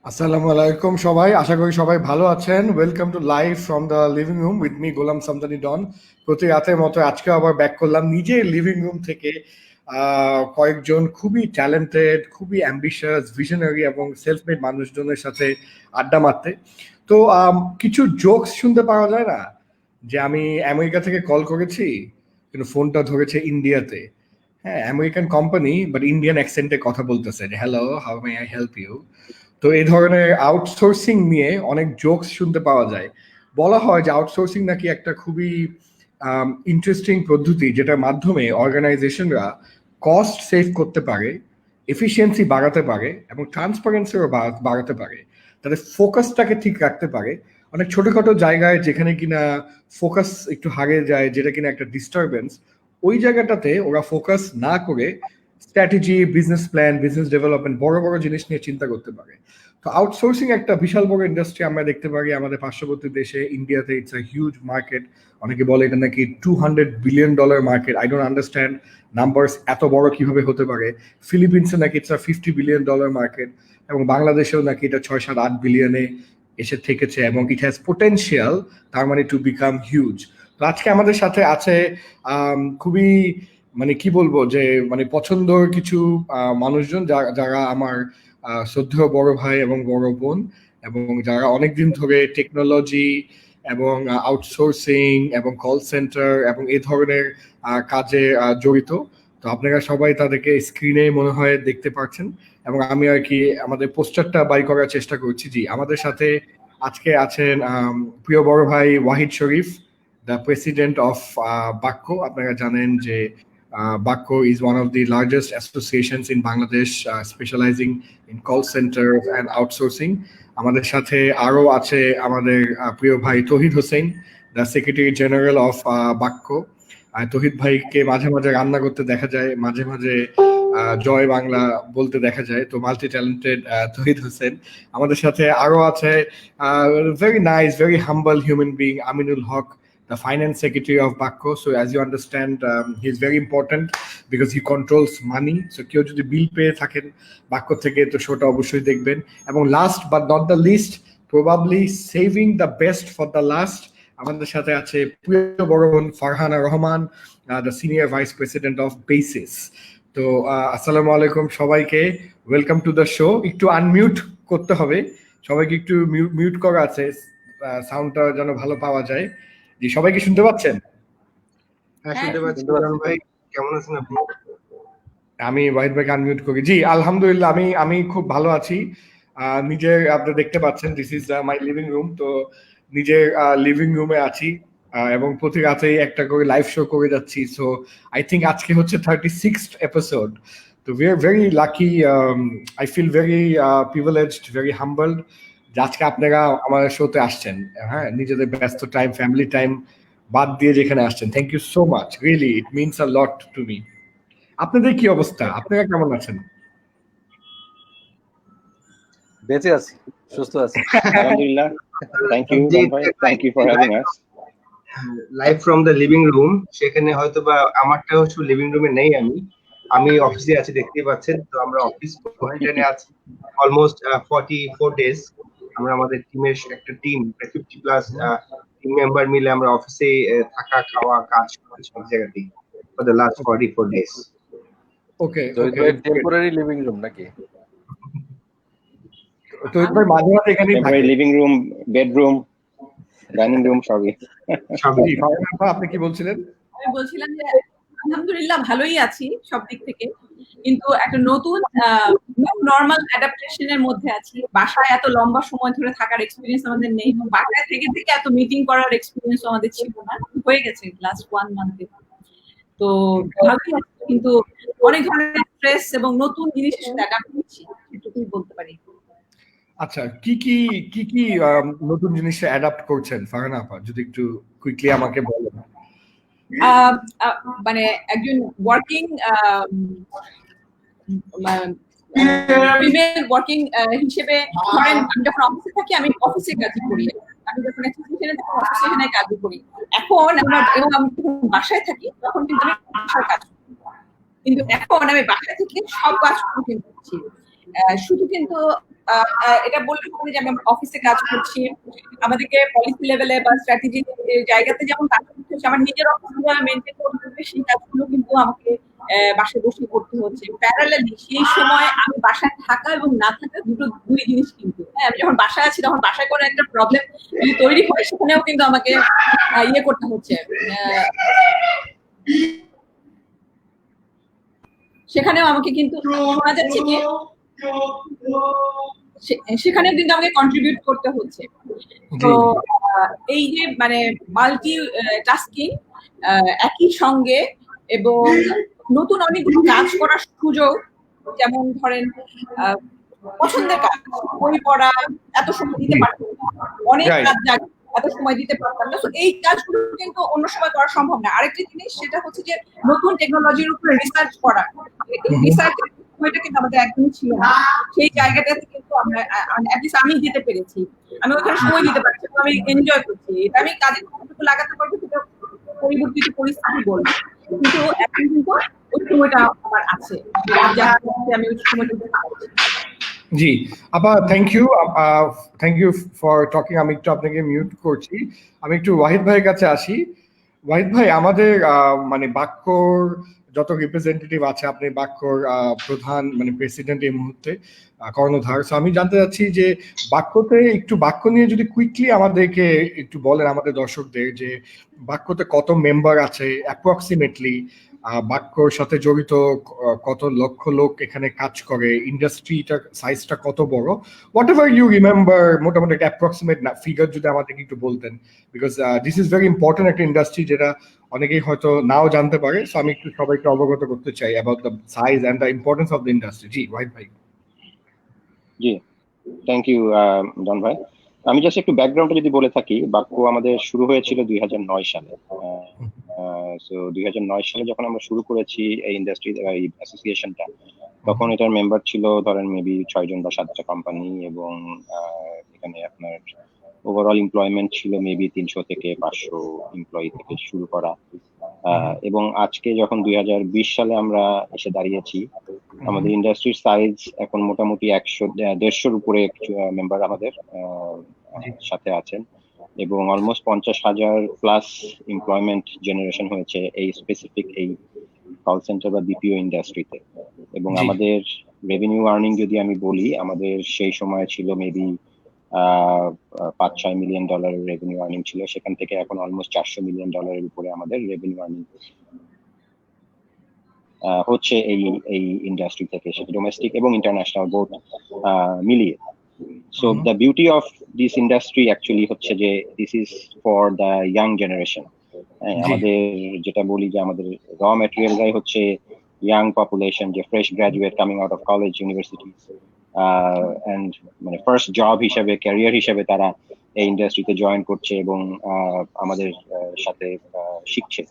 আসসালামু আলাইকুম সবাই, আশা করি সবাই ভালো আছেন। Welcome to live from the living room with me Golam Samdani Don. প্রতি রাতের মতো আজকে আবার ব্যাক করলাম নিজের লিভিং রুম থেকে কয়েকজন খুবই ট্যালেন্টেড, খুবই অ্যাম্বিশাস, ভিশনারি এবং সেলফ মেড মানুষজনের সাথে আড্ডা মারতে। তো কিছু জোকস শুনতে পাওয়া যায় না, যে আমি আমেরিকা থেকে কল করেছি কিন্তু ফোনটা ধরেছে ইন্ডিয়াতে। হ্যাঁ, আমেরিকান কোম্পানি বাট ইন্ডিয়ান অ্যাকসেন্টে কথা বলতেছে, hello, how may I help you. তো এই ধরনের আউটসোর্সিং নিয়ে অনেক জোকস শুনতে পাওয়া যায়। বলা হয় যে আউটসোর্সিং নাকি একটা খুবই ইন্টারেস্টিং পদ্ধতি, যেটার মাধ্যমে অর্গানাইজেশনরা কস্ট সেভ করতে পারে, এফিসিয়েন্সি বাড়াতে পারে এবং ট্রান্সপারেন্সিও বাড়াতে পারে, তাদের ফোকাসটাকে ঠিক রাখতে পারে। অনেক ছোটখাটো জায়গায় যেখানে কিনা ফোকাস একটু হারিয়ে যায়, যেটা কিনা একটা ডিস্টারবেন্স, ওই জায়গাটাতে ওরা ফোকাস না করে strategy, business plan, business development, বড় বড় জিনিস নিয়ে চিন্তা করতে পারে। তো আউটসোর্সিং একটা বিশাল বড় ইন্ডাস্ট্রি আমরা দেখতে পারি আমাদের পার্শ্ববর্তী দেশে ইন্ডিয়াতে। It's a huge market. অনেকে বলে এটা নাকি $200 billion market. I don't understand numbers এত বড় কিভাবে হতে পারে। ফিলিপিন্সে নাকি ইটস আ $50 বিলিয়ন মার্কেট, এবং বাংলাদেশেও নাকি এটা 6-7-8 বিলিয়নে এসে থেকেছে, এবং ইট হ্যাজ পোটেনশিয়াল, তার মানে টু বিকাম হিউজ। তো আজকে আমাদের সাথে আছে খুবই, মানে কি বলবো, যে মানে পছন্দের কিছু মানুষজন, যারা আমার শ্রদ্ধেয় বড় ভাই এবং বড় বোন, এবং যারা অনেকদিন ধরে টেকনোলজি এবং আউটসোর্সিং এবং কল সেন্টার এবং এই ধরনের কাজে জড়িত। তো আপনারা সবাই তাদেরকে স্ক্রিনে মনে হয় দেখতে পাচ্ছেন, এবং আমি আর কি আমাদের পোস্টারটা বাই করার চেষ্টা করছি। জি, আমাদের সাথে আজকে আছেন প্রিয় বড় ভাই ওয়াহিদ শরীফ, দ্য প্রেসিডেন্ট অফ বাক্কো। আপনারা জানেন যে Bakko is one of the largest associations in Bangladesh, specializing in call center and outsourcing. আমাদের সাথে আরো আছে আমাদের প্রিয় ভাই Touhid Hossain, the secretary general of BACCO. Touhid ভাইকে মাঝে মাঝে রান্না করতে দেখা যায়, মাঝে মাঝে জয় বাংলা বলতে দেখা যায়। তো মাল্টি ট্যালেন্টেড তৌহিদ হোসেন। আমাদের সাথে আরো আছে very nice, very humble human being Aminul Haque, the finance secretary of Bakko. So as you understand, he's very important because he controls money. So কেউ যদি বিল পেয়ে থাকেন বাক্য থেকে, তো শোটা অবশ্যই দেখবেন। এবং last but not the least, probably saving the best for the last, আমাদের সাথে আছে প্রিয় বড় বোন Farhana Rahman, the senior vice president of BASIS. তো আসসালামু আলাইকুম সবাইকে, ওয়েলকাম টু দ্য শো। একটু আনমিউট করতে হবে, সবাইকে একটু মিউট করা আছে, সাউন্ডটা যেন ভালো পাওয়া যায়। জি, সবাই কি শুনতে পাচ্ছেন? হ্যাঁ, শুনতে পাচ্ছি। ভাই কেমন আছেন আপনি? আমি ওয়াহিদ ভাইকে আনমিউট করি। জি, আলহামদুলিল্লাহ, আমি খুব ভালো আছি। নিজের, আপনি দেখতে পাচ্ছেন, this is my living room. তো নিজের লিভিং রুমে আছি, এবং প্রতি রাতেই একটা করে লাইভ শো করে যাচ্ছি। সো আই থিঙ্ক আজকে হচ্ছে 36th এপিসোড। তো we are very lucky, I feel very privileged, very humbled যে আজকে আপনারা আমার শোতে আসছেন। হ্যাঁ, নিজেদের ব্যস্ত টাইম, ফ্যামিলি টাইম বাদ দিয়ে যেখানে আসছেন, thank you so much. Really it means a lot to me. আপনাদের কি অবস্থা? আপনারা কেমন আছেন? বেঁচে আছি, সুস্থ আছি, আলহামদুলিল্লাহ। থ্যাংক ইউ ভাই, thank you for having us. Live from the living room, সেখানে হয়তো বা আমারটা হচ্ছে লিভিং রুমে নেই, আমি অফিসে আছি, দেখতেই পাচ্ছেন। তো আমরা অফিস কোয়ারেন্টাইনে আছি অলমোস্ট 44 ডেজ। আমরা আমাদের টিমের একটা টিম 50+ টিম মেম্বার মিলে আমরা অফিসে থাকা খাওয়া কাজ করেছি এক জায়গাতেই ফর দ্য লাস্ট 44 days. ওকে জহির ওকে ভাই টেম্পোরারি লিভিং রুম নাকি? তহিদ ভাই মাঝে মাঝে এখানেই থাকে। Temporary living room, bedroom, dining room সবই। জি, ফারহানা আপা, আপনি কি বলছিলেন? আমি বলছিলাম যে আলহামদুলিল্লাহ ভালোই আছি সব দিক থেকে, কিন্তু একটা নতুন নর্মাল অ্যাডাপ্টেশনের মধ্যে আছি। বাসায় এত লম্বা সময় ধরে থাকার এক্সপিরিয়েন্স আমাদের নেই, এবং বাসায় থেকে থেকে এত মিটিং করার এক্সপিরিয়েন্স আমাদের ছিল না, হয়ে গেছে লাস্ট 1 মান্থে। তো ভালোই আছি, কিন্তু অনেক ধরনের স্ট্রেস এবং নতুন জিনিসের সাথে অ্যাডাপ্ট করছি, এটুকুই বলতে পারি। আচ্ছা, কি কি কি কি নতুন জিনিসে অ্যাডাপ্ট করছেন ফারহানা আপা, যদি একটু কুইকলি আমাকে বলেন। মানে একজন ওয়ার্কিং ফিমেল ওয়ার্কিং হিসেবে, ধরেন আমি যখন অফিসে থাকি আমি অফিসে কাজই করি, আমি যখন অ্যাসোসিয়েশনে থাকি অফিসে এখানে কাজই করি। এখন আমার এবং আমি যখন বাসায় থাকি তখন কিন্তু আমি বাসার কাজ করি, কিন্তু এখন আমি বাসায় থেকে সব কাজ করছি। শুধু কিন্তু এটা বললে হবে যে আমি অফিসে কাজ করছি, আমাদেরকে পলিসি লেভেলে বা স্ট্র্যাটেজি জায়গাতে যেমন কাজ করতে হচ্ছে, আমার নিজের অফিসগুলো মেনটেন করতে হবে, সেই কাজগুলো কিন্তু আমাকে বাসায় বসে করতে হচ্ছে। প্যারালালি সেই সময় আমি বাসায় থাকা এবং না থাকা দুই জিনিস কিন্তু, আমি যখন বাসায় আছি তখন বাসায় করে একটা প্রবলেম তৈরি হয়, সেখানেও কিন্তু আমাকে ইয়ে করতে হচ্ছে, সেখানেও আমাকে কিন্তু শোনা যাচ্ছে যে সেখানেও কিন্তু আমাকে কন্ট্রিবিউট করতে হচ্ছে। তো এই যে মানে মাল্টি টাস্কিং একই সঙ্গে এবং নতুন অনেকগুলো কাজ করার সুযোগ, যেমন ধরেন পছন্দের কাজ, বই পড়া এত সময় দিতে পারতাম না, অনেক কাজ এত সময় দিতে পারতাম না, তো এই কাজগুলো কিন্তু অন্য সময় করা সম্ভব না। আরেকটা জিনিস সেটা হচ্ছে যে নতুন টেকনোলজির উপরে রিসার্চ করা, রিসার্চের সময়টা কিন্তু আমাদের একদমই ছিল না, সেই জায়গাটাতে কিন্তু আমরা আমি দিতে পেরেছি, আমি ওখানে সময় দিতে পারছি, আমি এনজয় করছি, এটা আমি কাজে কতটুকু লাগাতে পারবো সেটা পরিবর্তিত পরিস্থিতি বলবো, কিন্তু এখন কিন্তু ওই সময়টা আমার আছে, আমি ওই সময়টা দিতে পারছি। জি আপা, থ্যাংক ইউ ফর টকিং। আমি একটু আপনাকে মিউট করছি, আমি একটু ওয়াহিদ ভাইয়ের কাছে আসি। ওয়াহিদ ভাই, আমাদের মানে বাক্যর যত রিপ্রেজেন্টেটিভ আছে, আপনি বাক্যর প্রধান মানে প্রেসিডেন্ট এই মুহূর্তে, কর্ণধার। সো আমি জানতে চাচ্ছি যে বাক্যতে একটু বাক্য নিয়ে যদি কুইকলি আমাদেরকে একটু বলেন আমাদের দর্শকদের, যে বাক্যতে কত মেম্বার আছে অ্যাপ্রক্সিমেটলি, বাক্যর সাথে জড়িত কত লক্ষ লোক এখানে কাজ করে, ইন্ডাস্ট্রিটা সাইজটা কত বড়, হোয়াট এভার ইউ রিমেম্বার, মোটামুটি একটা অ্যাপ্রক্সিমেট ফিগার যদি আমাদেরকে একটু বলতেন, because this is very important একটা ইন্ডাস্ট্রি, যেটা অনেকেই হয়তো নাও জানতে পারে। সো আমি একটু সবাইকে অবগত করতে চাই about the size and the importance of the industry. জি ওয়াহিদ ভাই। জি, থ্যাংক ইউ জন ভাই। আমি জাস্ট একটু ব্যাকগ্রাউন্ডে যদি বলে থাকি, বাক্য আমাদের শুরু হয়েছিল 2009 সালে। সো 2009 সালে যখন আমরা শুরু করেছি এই ইন্ডাস্ট্রি এই অ্যাসোসিয়েশনটা, তখন এটার মেম্বার ছিল ধরেন মেবি 6 জন বা 7টা কোম্পানি, এবং এখানে আপনার ওভারঅল এমপ্লয়মেন্ট ছিল মেবি 300 থেকে 500 এমপ্লয়ি থেকে শুরু করা। এবং আজকে যখন 2020 সালে আমরা এসে দাঁড়িয়েছি, আমাদের ইন্ডাস্ট্রির সাইজ এখন মোটামুটি 100-150-র উপরে মেম্বার আমাদের সাথে আছেন, এবং অলমোস্ট 50,000 প্লাস এমপ্লয়মেন্ট জেনারেশন হয়েছে এই স্পেসিফিক এই কল সেন্টার বা বিপিও ইন্ডাস্ট্রিতে। এবং আমাদের রেভিনিউ আর্নিং যদি আমি বলি, আমাদের সেই সময় ছিল মেবি $5-6 মিলিয়ন রেভিনিউ আর্নিং ছিল, সেখান থেকে এখন অলমোস্ট $400 মিলিয়ন উপরে আমাদের রেভিনিউ আর্নিং হচ্ছে এই ইন্ডাস্ট্রি থেকে, সেটা ডোমেস্টিক এবং ইন্টারন্যাশনাল বোথ মিলিয়ে। So the beauty of this industry actually হচ্ছে যে this is for the young generation. আমাদের যেটা বলি যে আমাদের র ম্যাটেরিয়ালটাই হচ্ছে ইয়াং পপুলেশন, যে fresh graduate coming out of college, university, and মানে ফার্স্ট জব হিসেবে, ক্যারিয়ার হিসেবে তারা এই ইন্ডাস্ট্রিতে জয়েন করছে এবং আমাদের সাথে শিখছে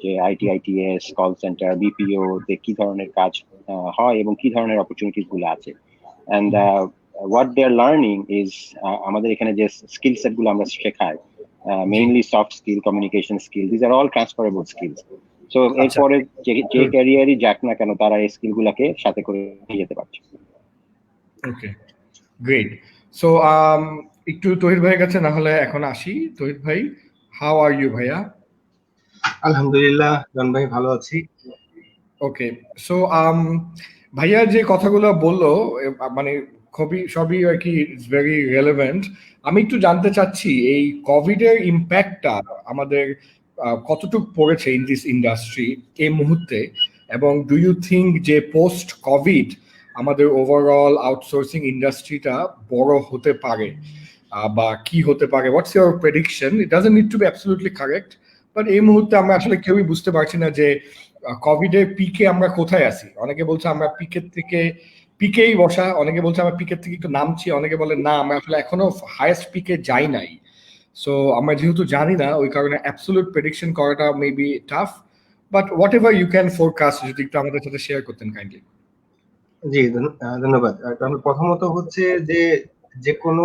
যে IT, ITS, call center, BPO তে কি ধরনের কাজ হয় এবং কি ধরনের অপরচুনিটিস গুলো আছে। And what they are learning is আমাদের এখানে যে স্কিল সেট গুলো আমরা শেখাই, mainly soft skill, communication skill, this are all transferable skills. So এরপরে যে ক্যারিয়ারই যাক না কেন, তারা এই স্কিল গুলাকে সাথে করে নিয়ে যেতে পারছে। ওকে, গ্রেট। সো একটু তহিদ ভাইয়ের কাছে না হলে এখন আসি। তহিদ ভাই, How are you, ভাইয়া? আলহামদুলিল্লাহ জন ভাই ভালো আছি। ওকে, সো ভাইয়া যে কথাগুলো বললো মানে সবই আর কি ভেরি রেলেভেন্ট। আমি একটু জানতে চাচ্ছি এই কোভিড এর ইম্প্যাক্টটা আমাদের কতটুকু পড়েছে ইন দিস ইন্ডাস্ট্রি এই মুহূর্তে, এবং ডু ইউ থিঙ্ক যে পোস্ট কোভিড আমাদের ওভারঅল আউটসোর্সিং ইন্ডাস্ট্রিটা বড় হতে পারে বা কি হতে পারে? What's your prediction? It doesn't need to B absolutely correct, but এই মুহূর্তে আমরা আসলে কেউই বুঝতে পারছি না যে কোভিড এর পিকে আমরা কোথায় আছি। অনেকে বলছে আমরা পিকেই বসা, অনেকে বলছে আমরা পিকের থেকে একটু নামছি, অনেকে বলে না আমরা আসলে এখনো হাইয়েস্ট পিকে যাই নাই। সো আমরা যেহেতু জানি না, ওই কারণে অ্যাবসলিউট প্রেডিকশন করাটা maybe tough, but whatever you can forecast যদি একটু আমাদের সাথে শেয়ার করতেন কাইন্ডলি। জি ধন্যবাদ। কারণ প্রথমত হচ্ছে যে যে কোনো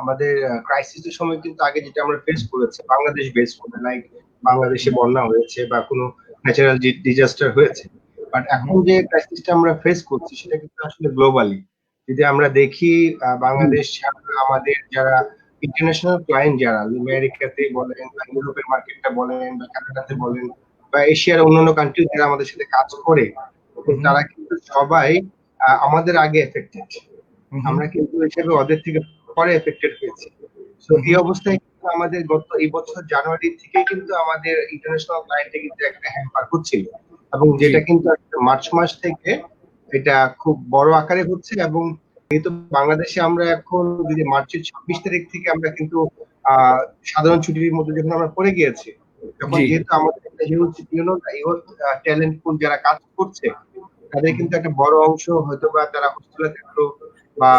আমাদের ক্রাইসিসের সময় কিন্তু আগে যেটা আমরা ফেস করেছি বাংলাদেশ বেস করে, লাইক বাংলাদেশে বন্যা হয়েছে বা কোনো ন্যাচারাল ডিজাস্টার হয়েছে, বাট এখন যে ক্রাইসিসটা আমরা ফেস করছি সেটা কিন্তু আসলে গ্লোবালি। যদি আমরা দেখি বাংলাদেশ ছাড়া আমাদের যারা ইন্টারন্যাশনাল ক্লায়েন্ট যারা আমেরিকাতে বলেন বা ইউরোপের মার্কেটটা বলেন বা কানাডাতে বলেন বা এশিয়ার অন্যান্য কান্ট্রি যারা আমাদের সাথে কাজ করে, তারা কিন্তু সবাই আমাদের আগে এফেক্টেড। আমরা কিন্তু হিসেবে ওদের থেকে পরে এফেক্টেড হয়েছি। তো এই অবস্থায় কিন্তু আমাদের এই বছর জানুয়ারি থেকে কিন্তু আমাদের ইন্টারন্যাশনাল ক্লায়েন্টে কিন্তু একটা হ্যাম্পার হচ্ছিল, এবং যেটা কিন্তু মার্চ মাস থেকে এটা খুব বড় আকারে হচ্ছে। এবং যেহেতু বাংলাদেশে আমরা এখন যদি মার্চের 26 তারিখ থেকে আমরা কিন্তু সাধারণ ছুটির মধ্যে যখন আমরা পড়ে গিয়েছি, তখন যেহেতু আমাদের ট্যালেন্ট পুল যারা কাজ করছে তাদের কিন্তু একটা বড় অংশ হয়তো বা তারা হোস্টেলে থাকতো বা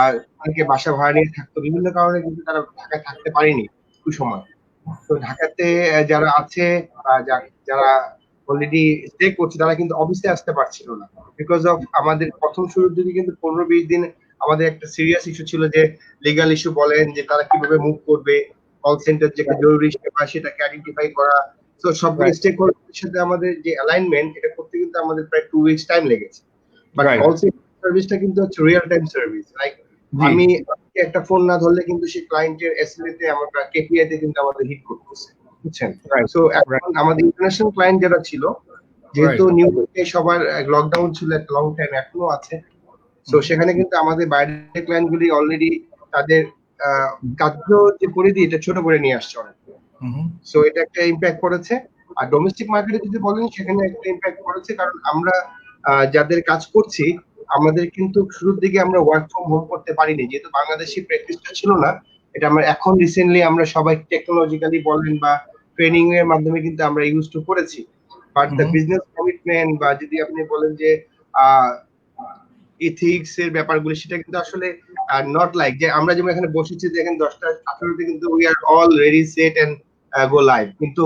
অনেকে বাসা ভাড়া নিয়ে থাকতো, বিভিন্ন কারণে কিন্তু তারা ঢাকায় থাকতে পারেনি ওই সময়। তো ঢাকাতে যারা আছে যারা অলরেডি স্টে করছে তারা কিন্তু অফিসে আসতে পারছিল না, বিকজ অফ আমাদের প্রথম শুরুর দিকে কিন্তু 15-20 দিন আমাদের একটা সিরিয়াস ইস্যু ছিল, যে লিগাল ইস্যু বলেন যে তারা কিভাবে মুভ করবে, কল সেন্টার যে জরুরি সেবা সেটাকে আইডেন্টিফাই করা। তো সবগুলো স্টেক হোল্ডারের সাথে আমাদের যে অ্যালাইনমেন্ট এটা করতে কিন্তু আমাদের প্রায় 2 উইকস টাইম লেগেছে। বাট কল সেন্টার সার্ভিসটা কিন্তু হচ্ছে রিয়েল টাইম সার্ভিস, লাইক আমি একটা ফোন না ধরলে কিন্তু সেই ক্লায়েন্টের এসএলএ তে আমরা কেপিআই তে কিন্তু আমাদের হিট করতেছে, বুঝছেন? সো এখন আমাদের ইন্টারন্যাশনাল ক্লায়েন্ট যারা ছিল, যেহেতু নিউ ইয়র্কে সবার লকডাউন ছিল একটা লং টাইম, এখনো আছে, সো সেখানে কিন্তু আমাদের বাইরের ক্লায়েন্ট গুলি অলরেডি তাদের কার্য যে পরিধি এটা ছোট করে নিয়ে আসছে অনেক। সো এটা একটা ইম্প্যাক্ট পড়েছে। আর ডোমেস্টিক মার্কেটে যদি বলেন সেখানে একটা ইম্প্যাক্ট পড়েছে, কারণ আমরা যাদের কাজ করছি আমাদের কিন্তু শুরুর দিকে আমরা ওয়ার্ক ফ্রম হোম করতে পারিনি, যেহেতু বাংলাদেশি প্র্যাকটিসটা ছিল না। এটা আমরা এখন রিসেন্টলি আমরা সবাই টেকনোলজিক্যালি বলেন বা ট্রেনিং এর মাধ্যমে কিন্তু আমরা ইউজ টু করেছি। বাট দ্য বিজনেস কমিটমেন্ট বা যদি আপনি বলেন যে ইথিক্স এর ব্যাপারগুলো, সেটা কিন্তু আসলে নট লাইক যে আমরা যেমন এখানে বসেছি দেখেন 10টা-18তে কিন্তু we are all ready set and go live, কিন্তু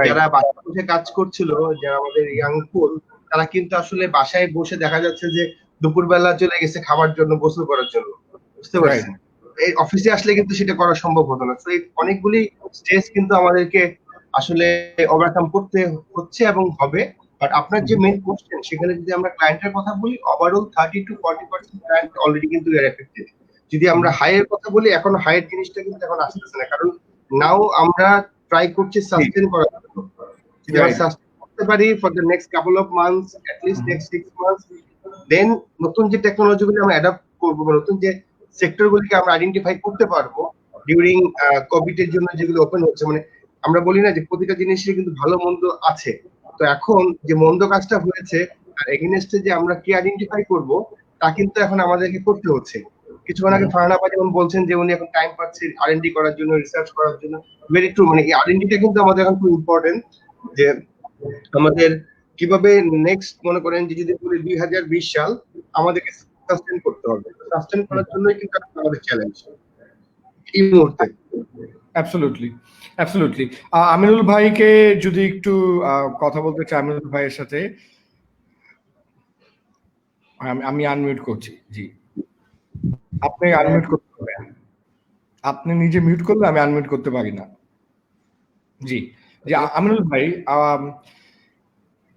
যারা বাসায় বসে কাজ করছিল, যারা আমাদের ইয়াং পুল, তারা কিন্তু আসলে বাসায় বসে দেখা যাচ্ছে যে দুপুরবেলা চলে গেছে খাবার জন্য, গোসল করার জন্য, বুঝতে পারছেন? এই অফিসে আসলে কিন্তু সেটা করা সম্ভব হতো না। তো এই অনেকগুলি স্ট্রেস কিন্তু আমাদেরকে আসলে ওভারকাম করতে হচ্ছে এবং হবে। বাট আপনার যে মেইন কোশ্চেন, সেখানে যদি আমরা ক্লায়েন্টের কথা বলি, ওভারঅল 30-40% ক্লায়েন্ট অলরেডি কিন্তু এর এফেক্টেড। যদি আমরা হাইয়ের কথা বলি, এখন হাইয়ের জিনিসটা কিন্তু এখন আসতেছে না, কারণ নাও আমরা ট্রাই করছি সাস্টেন করার জন্য। যদি আমরা সাস্টেন করতে পারি for the next couple of months, at least next 6 months, then নতুন যে টেকনোলজিগুলো আমরা অ্যাডাপ্ট করবো বা নতুন যে সেক্টরগুলিকে আমরা আইডেন্টিফাই করতে পারবো ডিউরিং কোভিড এর জন্য যেগুলো ওপেন হচ্ছে, মানে আমরা বলি না যে প্রতিটা জিনিসের কিন্তু ভালো মন্দ আছে। তো এখন যে মন্দ কাজটা হয়েছে আর এগেইনস্টে যে আমরা কি আইডেন্টিফাই করব, তা কিন্তু এখন আমাদেরকে করতে হচ্ছে। কিছুক্ষণ আগে ফারহানা আপা যেমন বলছেন যে উনি এখন টাইম পাচ্ছেন আরএনডি করার জন্য, রিসার্চ করার জন্য, ভেরি ট্রু। মানে এই আরএনডিটা কিন্তু আমাদের এখন খুব ইম্পর্টেন্ট, যে আমাদের কিভাবে নেক্সট মনে করেন যে যদি বলি 2020 সাল আমাদেরকে সাস্টেন করতে হবে, সাস্টেন করার জন্যই কিন্তু আমাদের চ্যালেঞ্জ এই মুহূর্তে। অ্যাবসলিউটলি। আমিনুল ভাইকে যদি একটু কথা বলতে চাই, আমিনুল ভাইয়ের সাথে আমি আনমিউট করছি। জি, আপনি আনমিউট করতে পারবেন। আপনি নিজে মিউট করলে আমি আনমিউট করতে পারি না। জি জি, আমিনুল ভাই,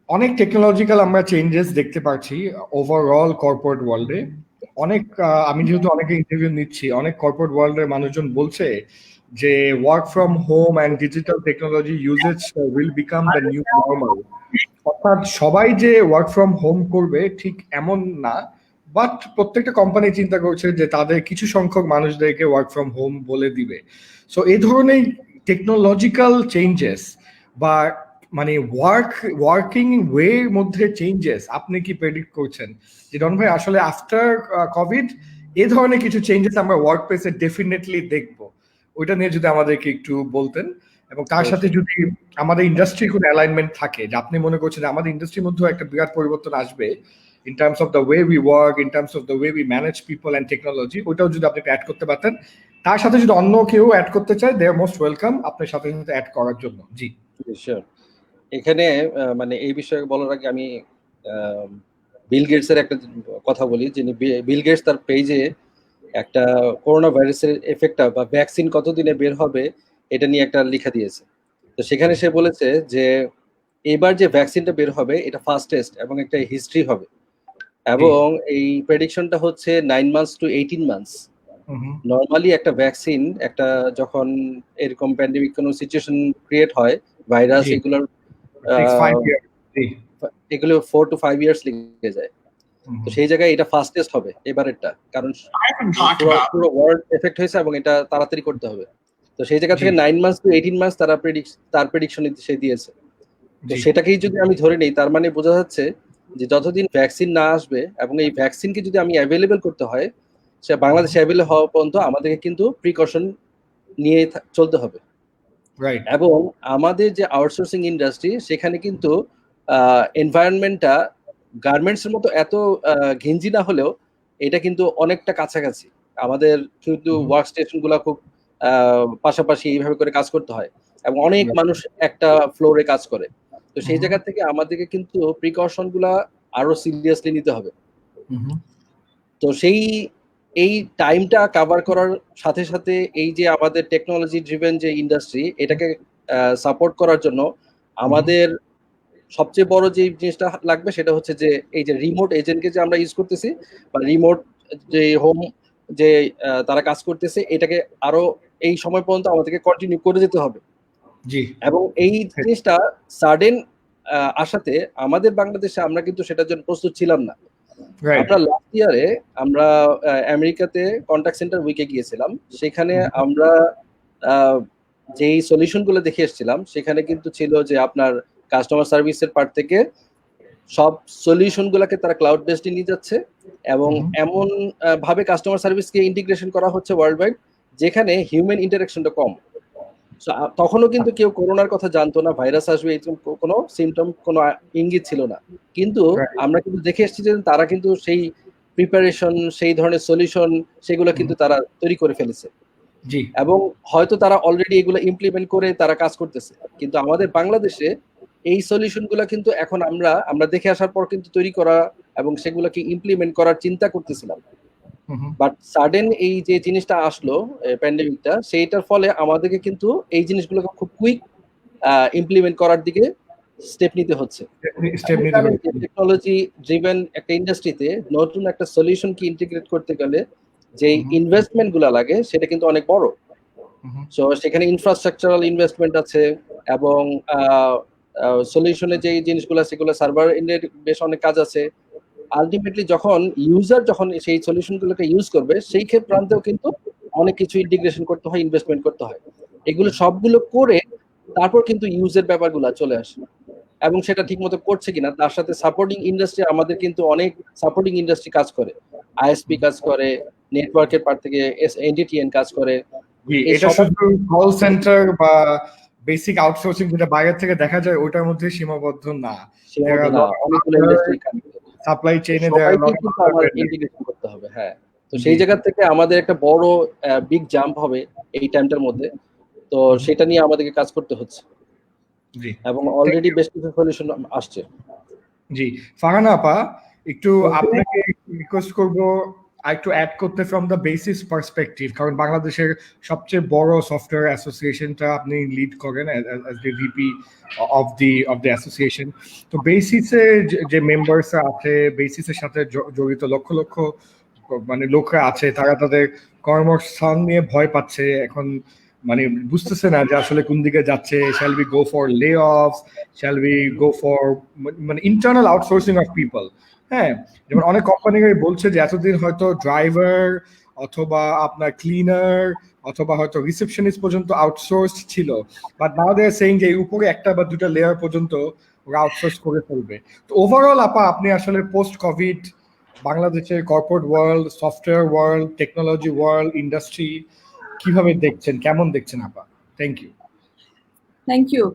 অনেক টেকনোলজিক্যাল আমরা চেঞ্জেস দেখতে পাচ্ছি ওভারঅল কর্পোরেট ওয়ার্ল্ডে। অনেক আমি যেহেতু অনেকে ইন্টারভিউ নিচ্ছি, অনেক কর্পোরেট ওয়ার্ল্ডের মানুষজন বলছে যে work from home and digital technology uses will become the new normal. অর্থাৎ সবাই যে ওয়ার্ক ফ্রম হোম করবে ঠিক এমন না, বাট প্রত্যেকটা কোম্পানি চিন্তা করছে যে তাদের কিছু সংখ্যক মানুষদেরকে ওয়ার্ক ফ্রম হোম বলে দিবে। সো এই ধরনের টেকনোলজিক্যাল চেঞ্জেস বা মানে ওয়ার্কিং ওয়ের মধ্যে চেঞ্জেস আপনি কি প্রেডিক্ট করছেন যে ডন ভাই আসলে আফটার কোভিড এই ধরনের কিছু চেঞ্জেস আমরা ওয়ার্ক প্লেসে ডেফিনেটলি দেখবো? ওইটা নিয়ে যদি আমাদেরকে একটু বলতেন, এবং তার সাথে যদি আমাদের ইন্ডাস্ট্রির কোনো অ্যালাইনমেন্ট থাকে যে আপনি মনে করছেন যে আমাদের ইন্ডাস্ট্রির মধ্যেও একটা বিরাট পরিবর্তন আসবে in terms of the way we work, in terms of the way we manage people and technology, ওইটাও যদি আপনি অ্যাড করতে পারতেন। তার সাথে যদি অন্য কেউ অ্যাড করতে চায়, দে আর মোস্ট ওয়েলকাম আপনার সাথে সাথে অ্যাড করার জন্য। জি শিওর। এখানে মানে এই বিষয়ে বলার আগে আমি বিল গেটস এর একটা কথা বলি। যিনি বিল গেটস তার পেজে একটা করোনা ভাইরাসের এফেক্টটা বা ভ্যাকসিন কতদিনে বের হবে এটা নিয়ে একটা লেখা দিয়েছে। তো সেখানে সে বলেছে যে এবার যে ভ্যাকসিনটা বের হবে এটা ফাস্টেস্ট এবং একটা হিস্ট্রি হবে, এবং এই প্রেডিকশনটা হচ্ছে 9 months to 18 months। নর্মালি একটা ভ্যাকসিন একটা যখন এরকম প্যান্ডেমিক কোনো সিচুয়েশন ক্রিয়েট হয়, ভাইরাস এগুলোর এগুলো 4 to 5 years লেগে যায়। তো সেই জায়গায় এটা ফাস্টেস্ট হবে এবারেরটা, কারণ পুরো ওয়ার্ল্ড এফেক্ট হয়েছে এবং এটা তাড়াতাড়ি করতে হবে। তো সেই জায়গা থেকে 9 months to 18 months তার প্রেডিকশন সে দিয়েছে। তো সেটাকেই যদি আমি ধরে নেই, তার মানে বোঝা যাচ্ছে যে যতদিন ভ্যাকসিন না আসবে এবং এই ভ্যাকসিনকে যদি আমি অ্যাভেলেবল করতে হয়, সে বাংলাদেশে অ্যাভেলেবল হওয়া পর্যন্ত আমাদেরকে কিন্তু প্রিকশন নিয়ে চলতে হবে। এবং আমাদের যে আউটসোর্সিং ইন্ডাস্ট্রি সেখানে কিন্তু এনভায়রনমেন্টটা গার্মেন্টসের মতো এত ঘিঞ্জি না হলেও এটা কিন্তু অনেকটা কাছাকাছি। আমাদের কিন্তু ওয়ার্ক স্টেশন গুলা খুব পাশাপাশি এইভাবে করে কাজ করতে হয় এবং অনেক মানুষ একটা ফ্লোরে কাজ করে। তো সেই জায়গা থেকে আমাদেরকে কিন্তু প্রিকশন গুলা আরো সিরিয়াসলি নিতে হবে। তো এই টাইমটা কভার করার সাথে সাথে এই যে আমাদের টেকনোলজি ড্রিভেন যে ইন্ডাস্ট্রি, এটাকে সাপোর্ট করার জন্য আমাদের সবচেয়ে বড় যে জিনিসটা লাগবে সেটা হচ্ছে যে এই যে রিমোট এজেন্টকে যে আমরা ইউজ করতেছি বা রিমোট যে হোম যে তারা কাজ করতেছে, এটাকে আরো এই সময় পর্যন্ত আমাদেরকে কন্টিনিউ করে যেতে হবে। এবং এই জিনিসটা সাডেন আসাতে আমাদের বাংলাদেশে আমরা কিন্তু সেটার জন্য প্রস্তুত ছিলাম না। আমরা লাস্ট ইয়ারে আমরা আমেরিকাতে কন্ট্যাক্ট সেন্টার উইকে গিয়েছিলাম। সেখানে আমরা যেই সলিউশন গুলো দেখে এসেছিলাম সেখানে কিন্তু ছিল যে আপনার কাস্টমার সার্ভিসের পার্ট থেকে সব সলিউশন গুলাকে তারা ক্লাউড বেসড নিয়ে যাচ্ছে এবং এমন ভাবে কাস্টমার সার্ভিসকে ইন্টিগ্রেশন করা হচ্ছে ওয়ার্ল্ড ওয়াইড যেখানে হিউম্যান ইন্টারাকশনটা কম। তখনও কিন্তু কেউ করোনার কথা জানতো না, ভাইরাস আসবে এরকম কোনো সিমটম কোনো ইঙ্গিত ছিল না। কিন্তু আমরা কিন্তু দেখে এসেছি যে তারা কিন্তু সেই প্রিপারেশন, সেই ধরনের সলিউশন সেগুলো কিন্তু তারা তৈরি করে ফেলেছে এবং হয়তো তারা অলরেডি এগুলো ইমপ্লিমেন্ট করে তারা কাজ করতেছে। কিন্তু আমাদের বাংলাদেশে এই সলিউশন গুলা কিন্তু এখন আমরা দেখে আসার পর কিন্তু তৈরি করা এবং সেগুলোকে ইমপ্লিমেন্ট করার চিন্তা করতেছিলাম। বাট সাডেন এই যে জিনিসটা আসলো প্যান্ডেমিকটা, সেইটার ফলে আমাদেরকে কিন্তু এই জিনিসগুলোকে খুব কুইক ইমপ্লিমেন্ট করার দিকে স্টেপ নিতে হচ্ছে। টেকনোলজি ড্রিভেন একটা ইন্ডাস্ট্রিতে নতুন একটা সলিউশনকে ইন্টিগ্রেট করতে গেলে যে ইনভেস্টমেন্ট গুলা লাগে সেটা কিন্তু অনেক বড়। সো সেখানে ইনফ্রাস্ট্রাকচারাল ইনভেস্টমেন্ট আছে এবং সলিউশনের যে জিনিসগুলো সেগুলো সার্ভার এন্ডের বেশ অনেক কাজ আছে। আলটিমেটলি যখন ইউজার সেই সলিউশনগুলোকে ইউজ করবে সেই ক্ষেত্রেও কিন্তু অনেক কিছু ইন্টিগ্রেশন করতে হয়, ইনভেস্টমেন্ট করতে হয়। এগুলো সবগুলো করে তারপর কিন্তু ইউজের ব্যাপারগুলো চলে আসে এবং সেটা ঠিকমতো করছে কিনা তার সাথে সাপোর্টিং ইন্ডাস্ট্রি, আমাদের কিন্তু অনেক সাপোর্টিং ইন্ডাস্ট্রি কাজ করে, আইএসপি কাজ করে, নেটওয়ার্কের পার্ট থেকে এনডিটিএন কাজ করে। এটা শুধু কল সেন্টার বা বেসিক আউটসোর্সিং যেটা বাইরে থেকে দেখা যায় ওটার মধ্যে সীমাবদ্ধ না। সাপ্লাই চেইনে ইন্টিগ্রেশন করতে হবে। হ্যাঁ, তো সেই জায়গা থেকে আমাদের একটা বড় বিগ জাম্প হবে এই টাইমটার মধ্যে। তো সেটা নিয়ে আমাদেরকে কাজ করতে হচ্ছে এবং অলরেডি বেশ কিছু সলিউশন আসছে। জি, ফারহানা আপা, একটু আপনাকে রিকোয়েস্ট করবো একটু অ্যাড করতে ফ্রম দ্য বেসিস পার্সপেক্টিভ, কারণ বাংলাদেশের সবচেয়ে বড় সফটওয়্যার অ্যাসোসিয়েশনটা আপনি লিড করেন as the VP of the association. তো বেসিসে যে মেম্বার্স আছে, বেসিসের সাথে জড়িত লক্ষ লক্ষ মানে লোকরা আছে, তারা তাদের কর্মস্থান নিয়ে ভয় পাচ্ছে। এখন মানে বুঝতেছে না যে আসলে কোন দিকে যাচ্ছে। শ্যাল উই গো ফর লে অফস, শ্যাল উই গো ফর মানে ইন্টারনাল আউটসোর্সিং অফ পিপল। হ্যাঁ, যেমন অনেক কোম্পানি বলছে যে এতদিন হয়তো ড্রাইভার অথবা আপনার ক্লিনার অথবা হয়তো রিসেপশনিস্ট পর্যন্ত আউটসোর্সড ছিল, but now they are saying যে উপরে একটা বা দুটা লেয়ার পর্যন্ত ওরা আউটসোর্স করে ফেলবে। তো ওভারঅল আপা আপনি আসলে পোস্ট কোভিড বাংলাদেশের corporate world, software world, technology world, industry কিভাবে দেখছেন, কেমন দেখছেন আপা? Thank you.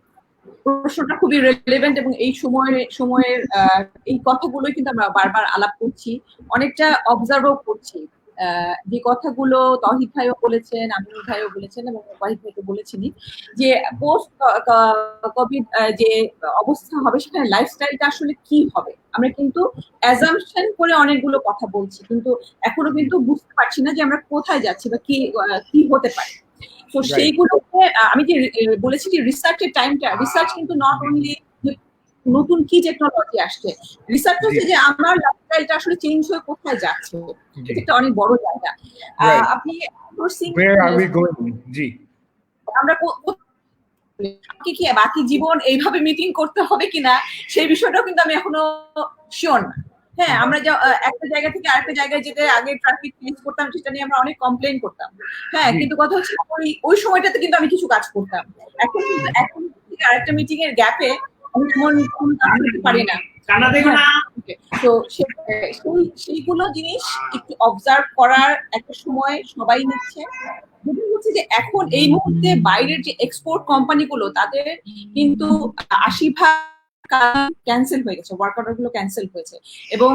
প্রশ্নটা খুবই রেলেভেন্ট এবং এই সময়ের এই কথাগুলোই কিন্তু আমরা বারবার আলাপ করছি, অনেকটা অবজার্ভও করছি। যে কথাগুলো তহিদ ভাইও বলেছেন, আমিনুল ভাইও বলেছেন এবং ওয়াহিদ ভাইকে বলেছেনই যে পোস্ট কোভিড যে অবস্থা হবে সেখানে লাইফস্টাইলটা আসলে কি হবে। আমরা কিন্তু অ্যাজাম্পশন করে অনেকগুলো কথা বলছি, কিন্তু এখনো কিন্তু বুঝতে পারছি না যে আমরা কোথায় যাচ্ছি বা কি হতে পারে। তো সেইগুলোকে আমি যে বলেছি যে রিসার্চের টাইমটা, রিসার্চ কিন্তু নট অনলি নতুন কি টেকনোলজি আসছে, রিসার্চ হচ্ছে যে আমার লাইফস্টাইলটা আসলে চেঞ্জ হয়ে কোথায় যাচ্ছে, এটা একটা অনেক বড় জায়গা। আপনি আমরা কি বাকি জীবন এইভাবে মিটিং করতে হবে কিনা সেই বিষয়টাও কিন্তু আমি এখনো শিওর না। হ্যাঁ, আমরা একটা জায়গা থেকে আরেকটা জায়গায় যেতে আগে ট্রাফিক চেঞ্জ করতাম, সেটা নিয়ে আমরা অনেক কমপ্লেন করতাম। হ্যাঁ, কিন্তু কথা হচ্ছে ওই সময়টাতে কিন্তু আমি কিছু কাজ করতাম। এখন কিন্তু থেকে আরেকটা মিটিং এর গ্যাপে আমি এমন কাজ করতে পারি না। তো সেইগুলো জিনিস একটু অবজার্ভ করার একটা সময় সবাই নিচ্ছে। যেটা হচ্ছে যে এখন এই মুহূর্তে বাইরের যে এক্সপোর্ট কোম্পানিগুলো তাদের কিন্তু 80% ক্যান্সেল হয়ে গেছে, ওয়ার্ক অর্ডার গুলো ক্যান্সেল হয়েছে এবং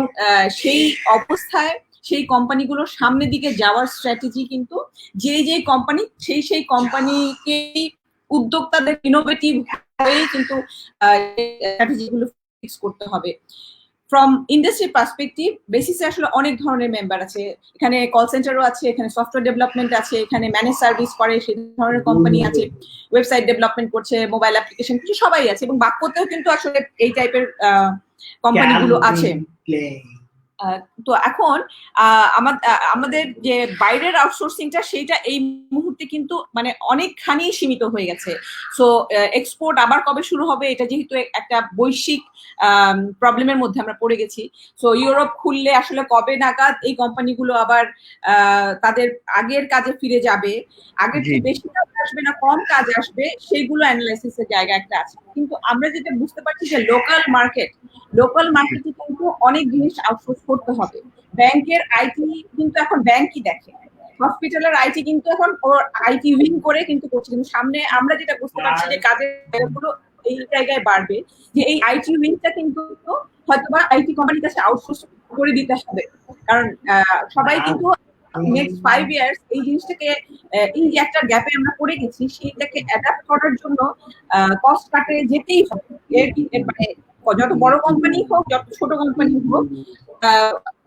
সেই অবস্থায় সেই কোম্পানিগুলোর সামনের দিকে যাওয়ার স্ট্র্যাটেজি কিন্তু যে কোম্পানি সেই কোম্পানিকেই উদ্যোক্তাদের ইনোভেটিভ হয়েই কিন্তু স্ট্র্যাটেজিগুলো ফিক্স করতে হবে। ফ্রম ইন্ডাস্ট্রি পার্সপেক্টিভ বেসিসে আসলে অনেক ধরনের মেম্বার আছে, এখানে কল সেন্টারও আছে, এখানে সফটওয়্যার ডেভেলপমেন্ট আছে, এখানে ম্যানেজ সার্ভিস করে সেই ধরনের কোম্পানি আছে, ওয়েবসাইট ডেভেলপমেন্ট করছে, মোবাইল অ্যাপ্লিকেশন কিছু সবাই আছে এবং বাক্যতেও কিন্তু আসলে এই টাইপের কোম্পানিগুলো আছে। তো এখন আমাদের যে বাইরের আউটসোর্সিংটা সেইটা এই মুহূর্তে কিন্তু মানে অনেকখানি সীমিত হয়ে গেছে। সো এক্সপোর্ট আবার কবে শুরু হবে, এটা যেহেতু একটা বৈশ্বিক প্রবলেমের মধ্যে আমরা পড়ে গেছি। সো ইউরোপ খুললে আসলে কবে নাগাদ এই কোম্পানিগুলো আবার তাদের আগের কাজে ফিরে যাবে, আগের চেয়ে বেশি কাজ আসবে না কম কাজ আসবে, সেইগুলো অ্যানালাইসিসের জায়গা একটা আছে। কিন্তু আমরা যেটা বুঝতে পারছি যে লোকাল মার্কেটে কিন্তু অনেক জিনিস আউটসোর্স করতে হবে। ব্যাংকের আইটি কিন্তু এখন ব্যাংকই দেখে, হসপিটালের আইটি কিন্তু এখন ওর আইটি উইং করে কিন্তু করছে, কিন্তু সামনে আমরা যেটা বুঝতে পারছি যে কাজের জায়গাগুলো এই জায়গায় বাড়বে, যে এই আইটি উইংটা কিন্তু হয়তোবা আইটি কোম্পানির কাছে আউটসোর্স করে দিতে হবে। কারণ সবাই কিন্তু নেক্সট 5 ইয়ার্স এই জিনিসটাকে, এই যে একটা গ্যাপে আমরা পড়ে গেছি সেইটাকে অ্যাডাপ্ট করার জন্য কস্ট কাটে যেতেই হবে। মানে যত বড় কোম্পানি হোক, যত ছোট কোম্পানি হোক,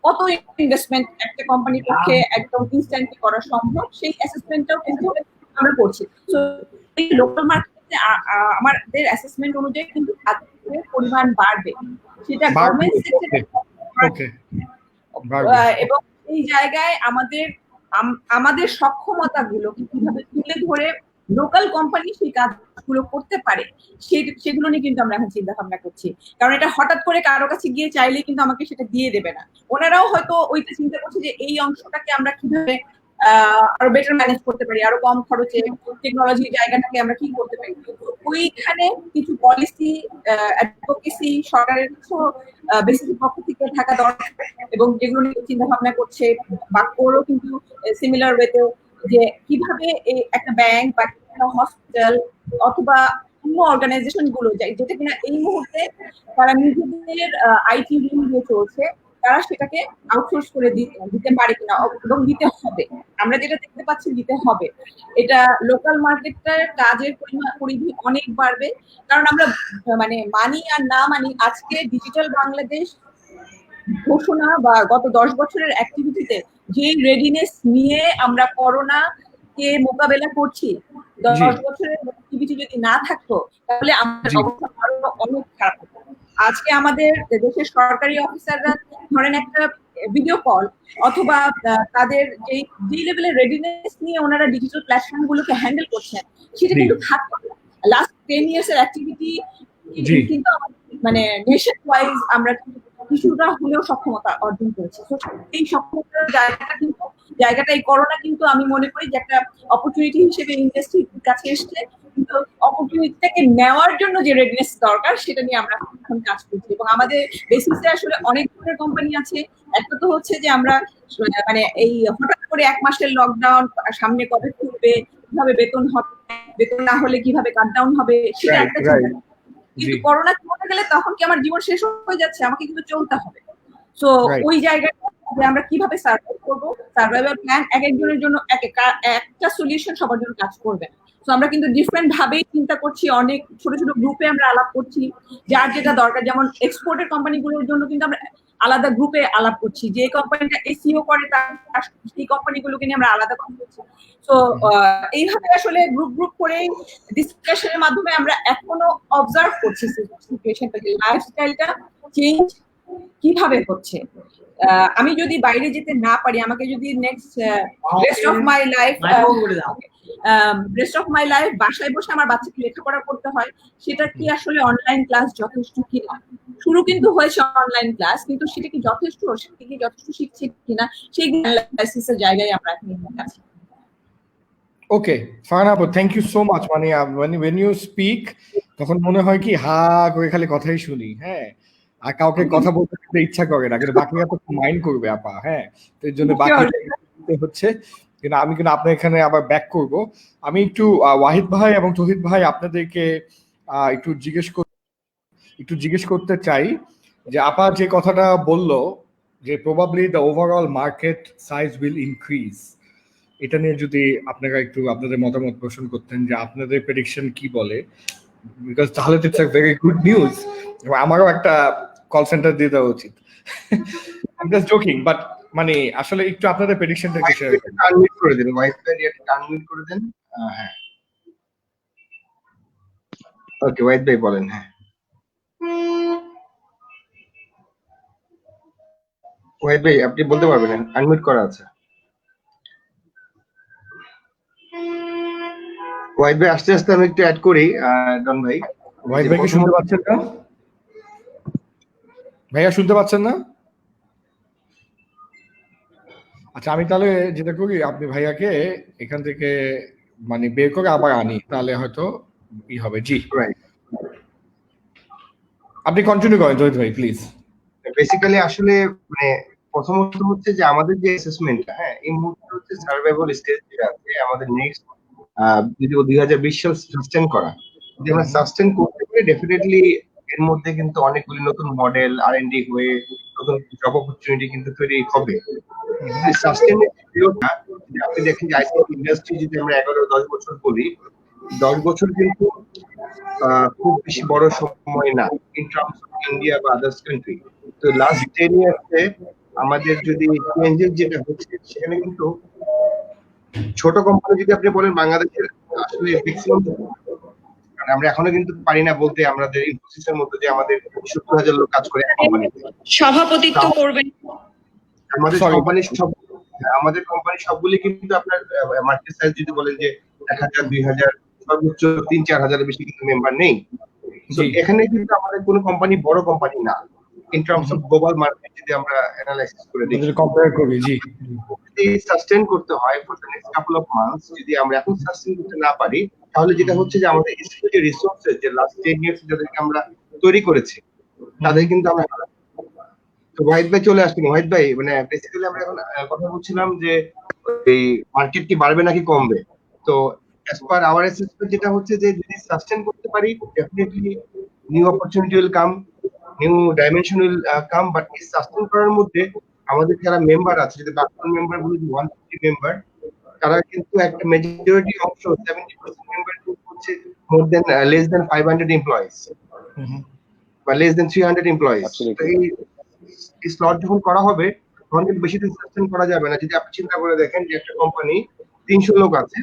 কত ইনভেস্টমেন্ট একটা কোম্পানির পক্ষে একদম ইনস্ট্যান্টলি করা সম্ভব সেই অ্যাসেসমেন্টটাও কিন্তু আমরা করছি। সো এই লোকাল মার্কেটে আমাদের অ্যাসেসমেন্ট অনুযায়ী কিন্তু কাজের পরিমাণ বাড়বে, সেটা গভর্নমেন্ট সেক্টরে এবং এই জায়গায় আমাদের সক্ষমতাগুলোকে কিভাবে তুলে ধরে লোকাল কোম্পানি সেই কাজগুলো করতে পারে সেগুলো নিয়ে কিন্তু আমরা এখন চিন্তা ভাবনা করছি। কারণ এটা হঠাৎ করে কারো কাছে গিয়ে চাইলে কিন্তু আমাকে সেটা দিয়ে দেবে না, ওনারাও হয়তো ওইটা চিন্তা করছে যে এই অংশটাকে আমরা কিভাবে আরো বেটার ম্যানেজ করতে পারি, আরো কম খরচে টেকনোলজির জায়গাটাকে আমরা কি করতে পারি। ওইখানে কিছু পলিসি অ্যাডভোকেসি সরকারের কিছু বেসিক পক্ষ থেকে থাকা দরকার এবং যেগুলো নিয়ে চিন্তা ভাবনা করছে বা ওরও কিন্তু সিমিলার ওয়েতে যে কিভাবে একটা ব্যাংক বা একটা হসপিটাল অথবা অন্য অর্গানাইজেশন গুলো যেটা কিনা এই মুহূর্তে তারা নিজেদের আইটি উইং দিয়ে চলছে, তারা সেটাকে আউটসোর্স করে দিতে পারে কিনা এবং দিতে হবে। আমরা যেটা দেখতে পাচ্ছি দিতে হবে, এটা লোকাল মার্কেটটার কাজের পরিধি অনেক বাড়বে। কারণ আমরা মানে মানি আর না মানি, আজকে ডিজিটাল বাংলাদেশ ঘোষণা বা গত 10 বছরের অ্যাক্টিভিটিতে যে রেডিনেস নিয়ে আমরা করোনা কে মোকাবেলা করছি, 10 বছরের অ্যাক্টিভিটি যদি না থাকতো তাহলে আমাদের অবস্থা আরো অনেক খারাপ হতো। আজকে আমাদের দেশের সরকারি অফিসাররা ধরেন একটা ভিডিও কল অথবা তাদের যে লেভেলের রেডিনেস নিয়ে ওনারা ডিজিটাল প্ল্যাটফর্ম গুলোকে হ্যান্ডেল করছেন সেটা কিন্তু থাকতো লাস্ট 10 ইয়ার্স এর অ্যাক্টিভিটি কিন্তু মানে নেশন ওয়াইজ আমরা কিছুটা হলেও সক্ষমতা অর্জন করেছি। তো এই সক্ষমতার জায়গাটা এই করোনা কিন্তু আমি মনে করি যে একটা অপরচুনিটি হিসেবে ইন্ডাস্ট্রির কাছে এসছে, কিন্তু অপরচুনিটিটাকে নেওয়ার জন্য যে রেডিনেস দরকার সেটা নিয়ে আমরা এখন কাজ করছি। এবং আমাদের বেসিসে আসলে অনেক ধরনের কোম্পানি আছে। একটা তো হচ্ছে যে আমরা মানে এই হঠাৎ করে 1 মাসের লকডাউন, সামনে কবে খুলবে, কিভাবে বেতন হবে, বেতন না হলে কিভাবে কাটডাউন হবে, সেটা একটা চিন্তা। কিন্তু করোনা চলে গেলে তখন কি আমার জীবন শেষ হয়ে যাচ্ছে, আমাকে কিন্তু চলতে হবে। সো ওই জায়গাটা যে আমরা কিভাবে সার্ভাইভ করবো, সার্ভাইভাল প্ল্যান এক একজনের জন্য একটা সলিউশন সবার জন্য কাজ করবে। তো আমরা কিন্তু ডিফারেন্ট ভাবেই চিন্তা করছি, অনেক ছোট ছোট গ্রুপে আমরা আলাপ করছি যার যেটা দরকার। যেমন এক্সপোর্টের কোম্পানিগুলোর জন্য কিন্তু আমরা আলাদা গ্রুপে আলাপ করছি, যে কোম্পানিটা এসইও করে তার সেই কোম্পানিগুলোকে নিয়ে আমরা আলাদা কথা বলছি। তো এইভাবে আসলে গ্রুপ গ্রুপ করে ডিসকাশনের মাধ্যমে আমরা এখনো অবজার্ভ করছি সিচুয়েশনটা, যে লাইফস্টাইলটা চেঞ্জ কিভাবে হচ্ছে। আমি যদি বাইরে যেতে না পারি, আমাকে যদি next rest of my life বাসায় বসে আমার বাচ্চাকে লেখাপড়া করতে হয়, সেটা কি আসলে অনলাইন ক্লাস যথেষ্ট কিনা? শুরু কিন্তু হয়েছে অনলাইন ক্লাস, কিন্তু সেটা কি যথেষ্ট, সেটা কি যথেষ্ট শিখছে কিনা, সেই অ্যানালাইসিসের জায়গায় আমরা এখন আছি। ওকে ফারহানা আপু, থ্যাংক ইউ সো মাচ। মানে when you speak তখন মনে হয় কি হা করে খালি কথাই শুনি, হ্যাঁ, আর কাউকে কথা বলতে ইচ্ছা করে না, কিন্তু বাকিরা তো মাইন্ড করবে আপা, হ্যাঁ, তো এর জন্য বাকি হচ্ছে। কিন্তু আমি কিন্তু আপনার এখানে আবার ব্যাক করব। আমি একটু ওয়াহিদ ভাই এবং তৌহিদ ভাই আপনাদেরকে একটু জিজ্ঞেস করতে চাই যে আপা যে কথাটা বললো যে probably the overall market size will increase, এটা নিয়ে যদি আপনারা একটু আপনাদের মতামত পোষণ করতেন যে আপনাদের প্রেডিকশন কি বলে, বিকজ তাহলে তো it's a very good news. এবং আমারও একটা কল সেন্টার দিয়ে দেওয়া উচিত। I am just joking, but মানে আসলে একটু আপনাদের প্রেডিকশনটা একটু শেয়ার করুন। আনমিউট করে দিন, ওয়াইফাই এটা আনমিউট করে দেন। হ্যাঁ, ওকে ওয়াহিদ ভাই বলেন। হ্যাঁ ওয়াহিদ ভাই আপনি বলতে পারবেন, আনমিউট করা আছে। ওয়াহিদ ভাই আস্তে আস্তে আমি একটু অ্যাড করি। ডন ভাই, ওয়াহিদ ভাই কি শুনতে পাচ্ছেন না? ভাইয়া শুনতে পাচ্ছেন না? আচ্ছা, আমি তাহলে যেটা করি, আপনি ভাইয়াকে এখান থেকে মানে বের করে আবার আনি, তাহলে হয়তো ই হবে। জি, আপনি কন্টিনিউ করেন তৌহিদ ভাই প্লিজ। বেসিক্যালি আসলে মানে প্রথমত হচ্ছে যে আমাদের যে অ্যাসেসমেন্টটা, হ্যাঁ, এই মুহূর্তে হচ্ছে সার্ভাইভাল স্টেজ যেটা আছে আমাদের নেক্সট যদি 2020 সাল সাস্টেন করা, যদি আমরা সাস্টেন করতে পারি, ডেফিনেটলি এর মধ্যে কিন্তু অনেকগুলি নতুন মডেল R&D হয়ে নতুন জব অপরচুনিটি কিন্তু তৈরি হবে। সাস্টেনের পিরিয়ডটা যদি আপনি দেখেন যে আইসিটি ইন্ডাস্ট্রি যদি আমরা 11-10 বছর বলি, 10 বছর কিন্তু খুব বেশি বড় সময় না ইন টার্মস অফ ইন্ডিয়া বা আদার্স কান্ট্রি। তো লাস্ট 10 ইয়ার্সে আমাদের যদি চেঞ্জেস যেটা হচ্ছে, সেখানে কিন্তু ছোট কোম্পানি যদি আপনি বলেন বাংলাদেশের আসলে ম্যাক্সিমাম, কারণ আমরা এখনো কিন্তু পারি না বলতে আমাদের ইনফোসিসের মতো যে আমাদের 70,000 লোক কাজ করে এক কোম্পানিতে। সভাপতিত্ব করবেন আমাদের কোম্পানি সবগুলি কিন্তু আপনার মার্কেট সাইজ যদি বলেন যে 1,000 2,000 সর্বোচ্চ 3-4,000 বেশি কিন্তু মেম্বার নেই। তো এখানে কিন্তু আমাদের কোনো কোম্পানি বড় কোম্পানি না in terms of global market যদি আমরা অ্যানালাইসিস করে দেখি, কম্পেয়ার করি। জি, যদি সাস্টেইন করতে হয় for the next couple of months, যদি আমরা এখন সাস্টেইন করতে না পারি, তাহলে যেটা হচ্ছে যে আমাদের যে রিসোর্সেস যে লাস্ট 10 ইয়ার্স যাদেরকে আমরা তৈরি করেছি তাদের কিন্তু আমরা, তো ওয়াহিদ ভাই চলে আসছেন। ওয়াহিদ ভাই মানে বেসিক্যালি আমরা এখন কথা বলছিলাম যে এই মার্কেট কি বাড়বে নাকি কমবে। তো অ্যাজ পার আওয়ার অ্যাসেসমেন্ট যেটা হচ্ছে যে যদি সাস্টেইন করতে পারি, definitely new opportunity will come, new dimension will come. But এই সাস্টেইন করার মধ্যে আমাদের যারা মেম্বার আছে, যদি বাকি মেম্বার গুলো 150 মেম্বার, তারা কিন্তু একটা মেজরিটি অংশ 70% মেম্বার হচ্ছে মোর দেন লেস দেন 500 এমপ্লয়িজ বা লেস দেন 300 এমপ্লয়িজ। তো এই স্লট যখন করা হবে তখন কিন্তু বেশি দিন সাস্টেইন করা যাবে না। যদি আপনি চিন্তা করে দেখেন যে একটা কোম্পানি 300 লোক আছে,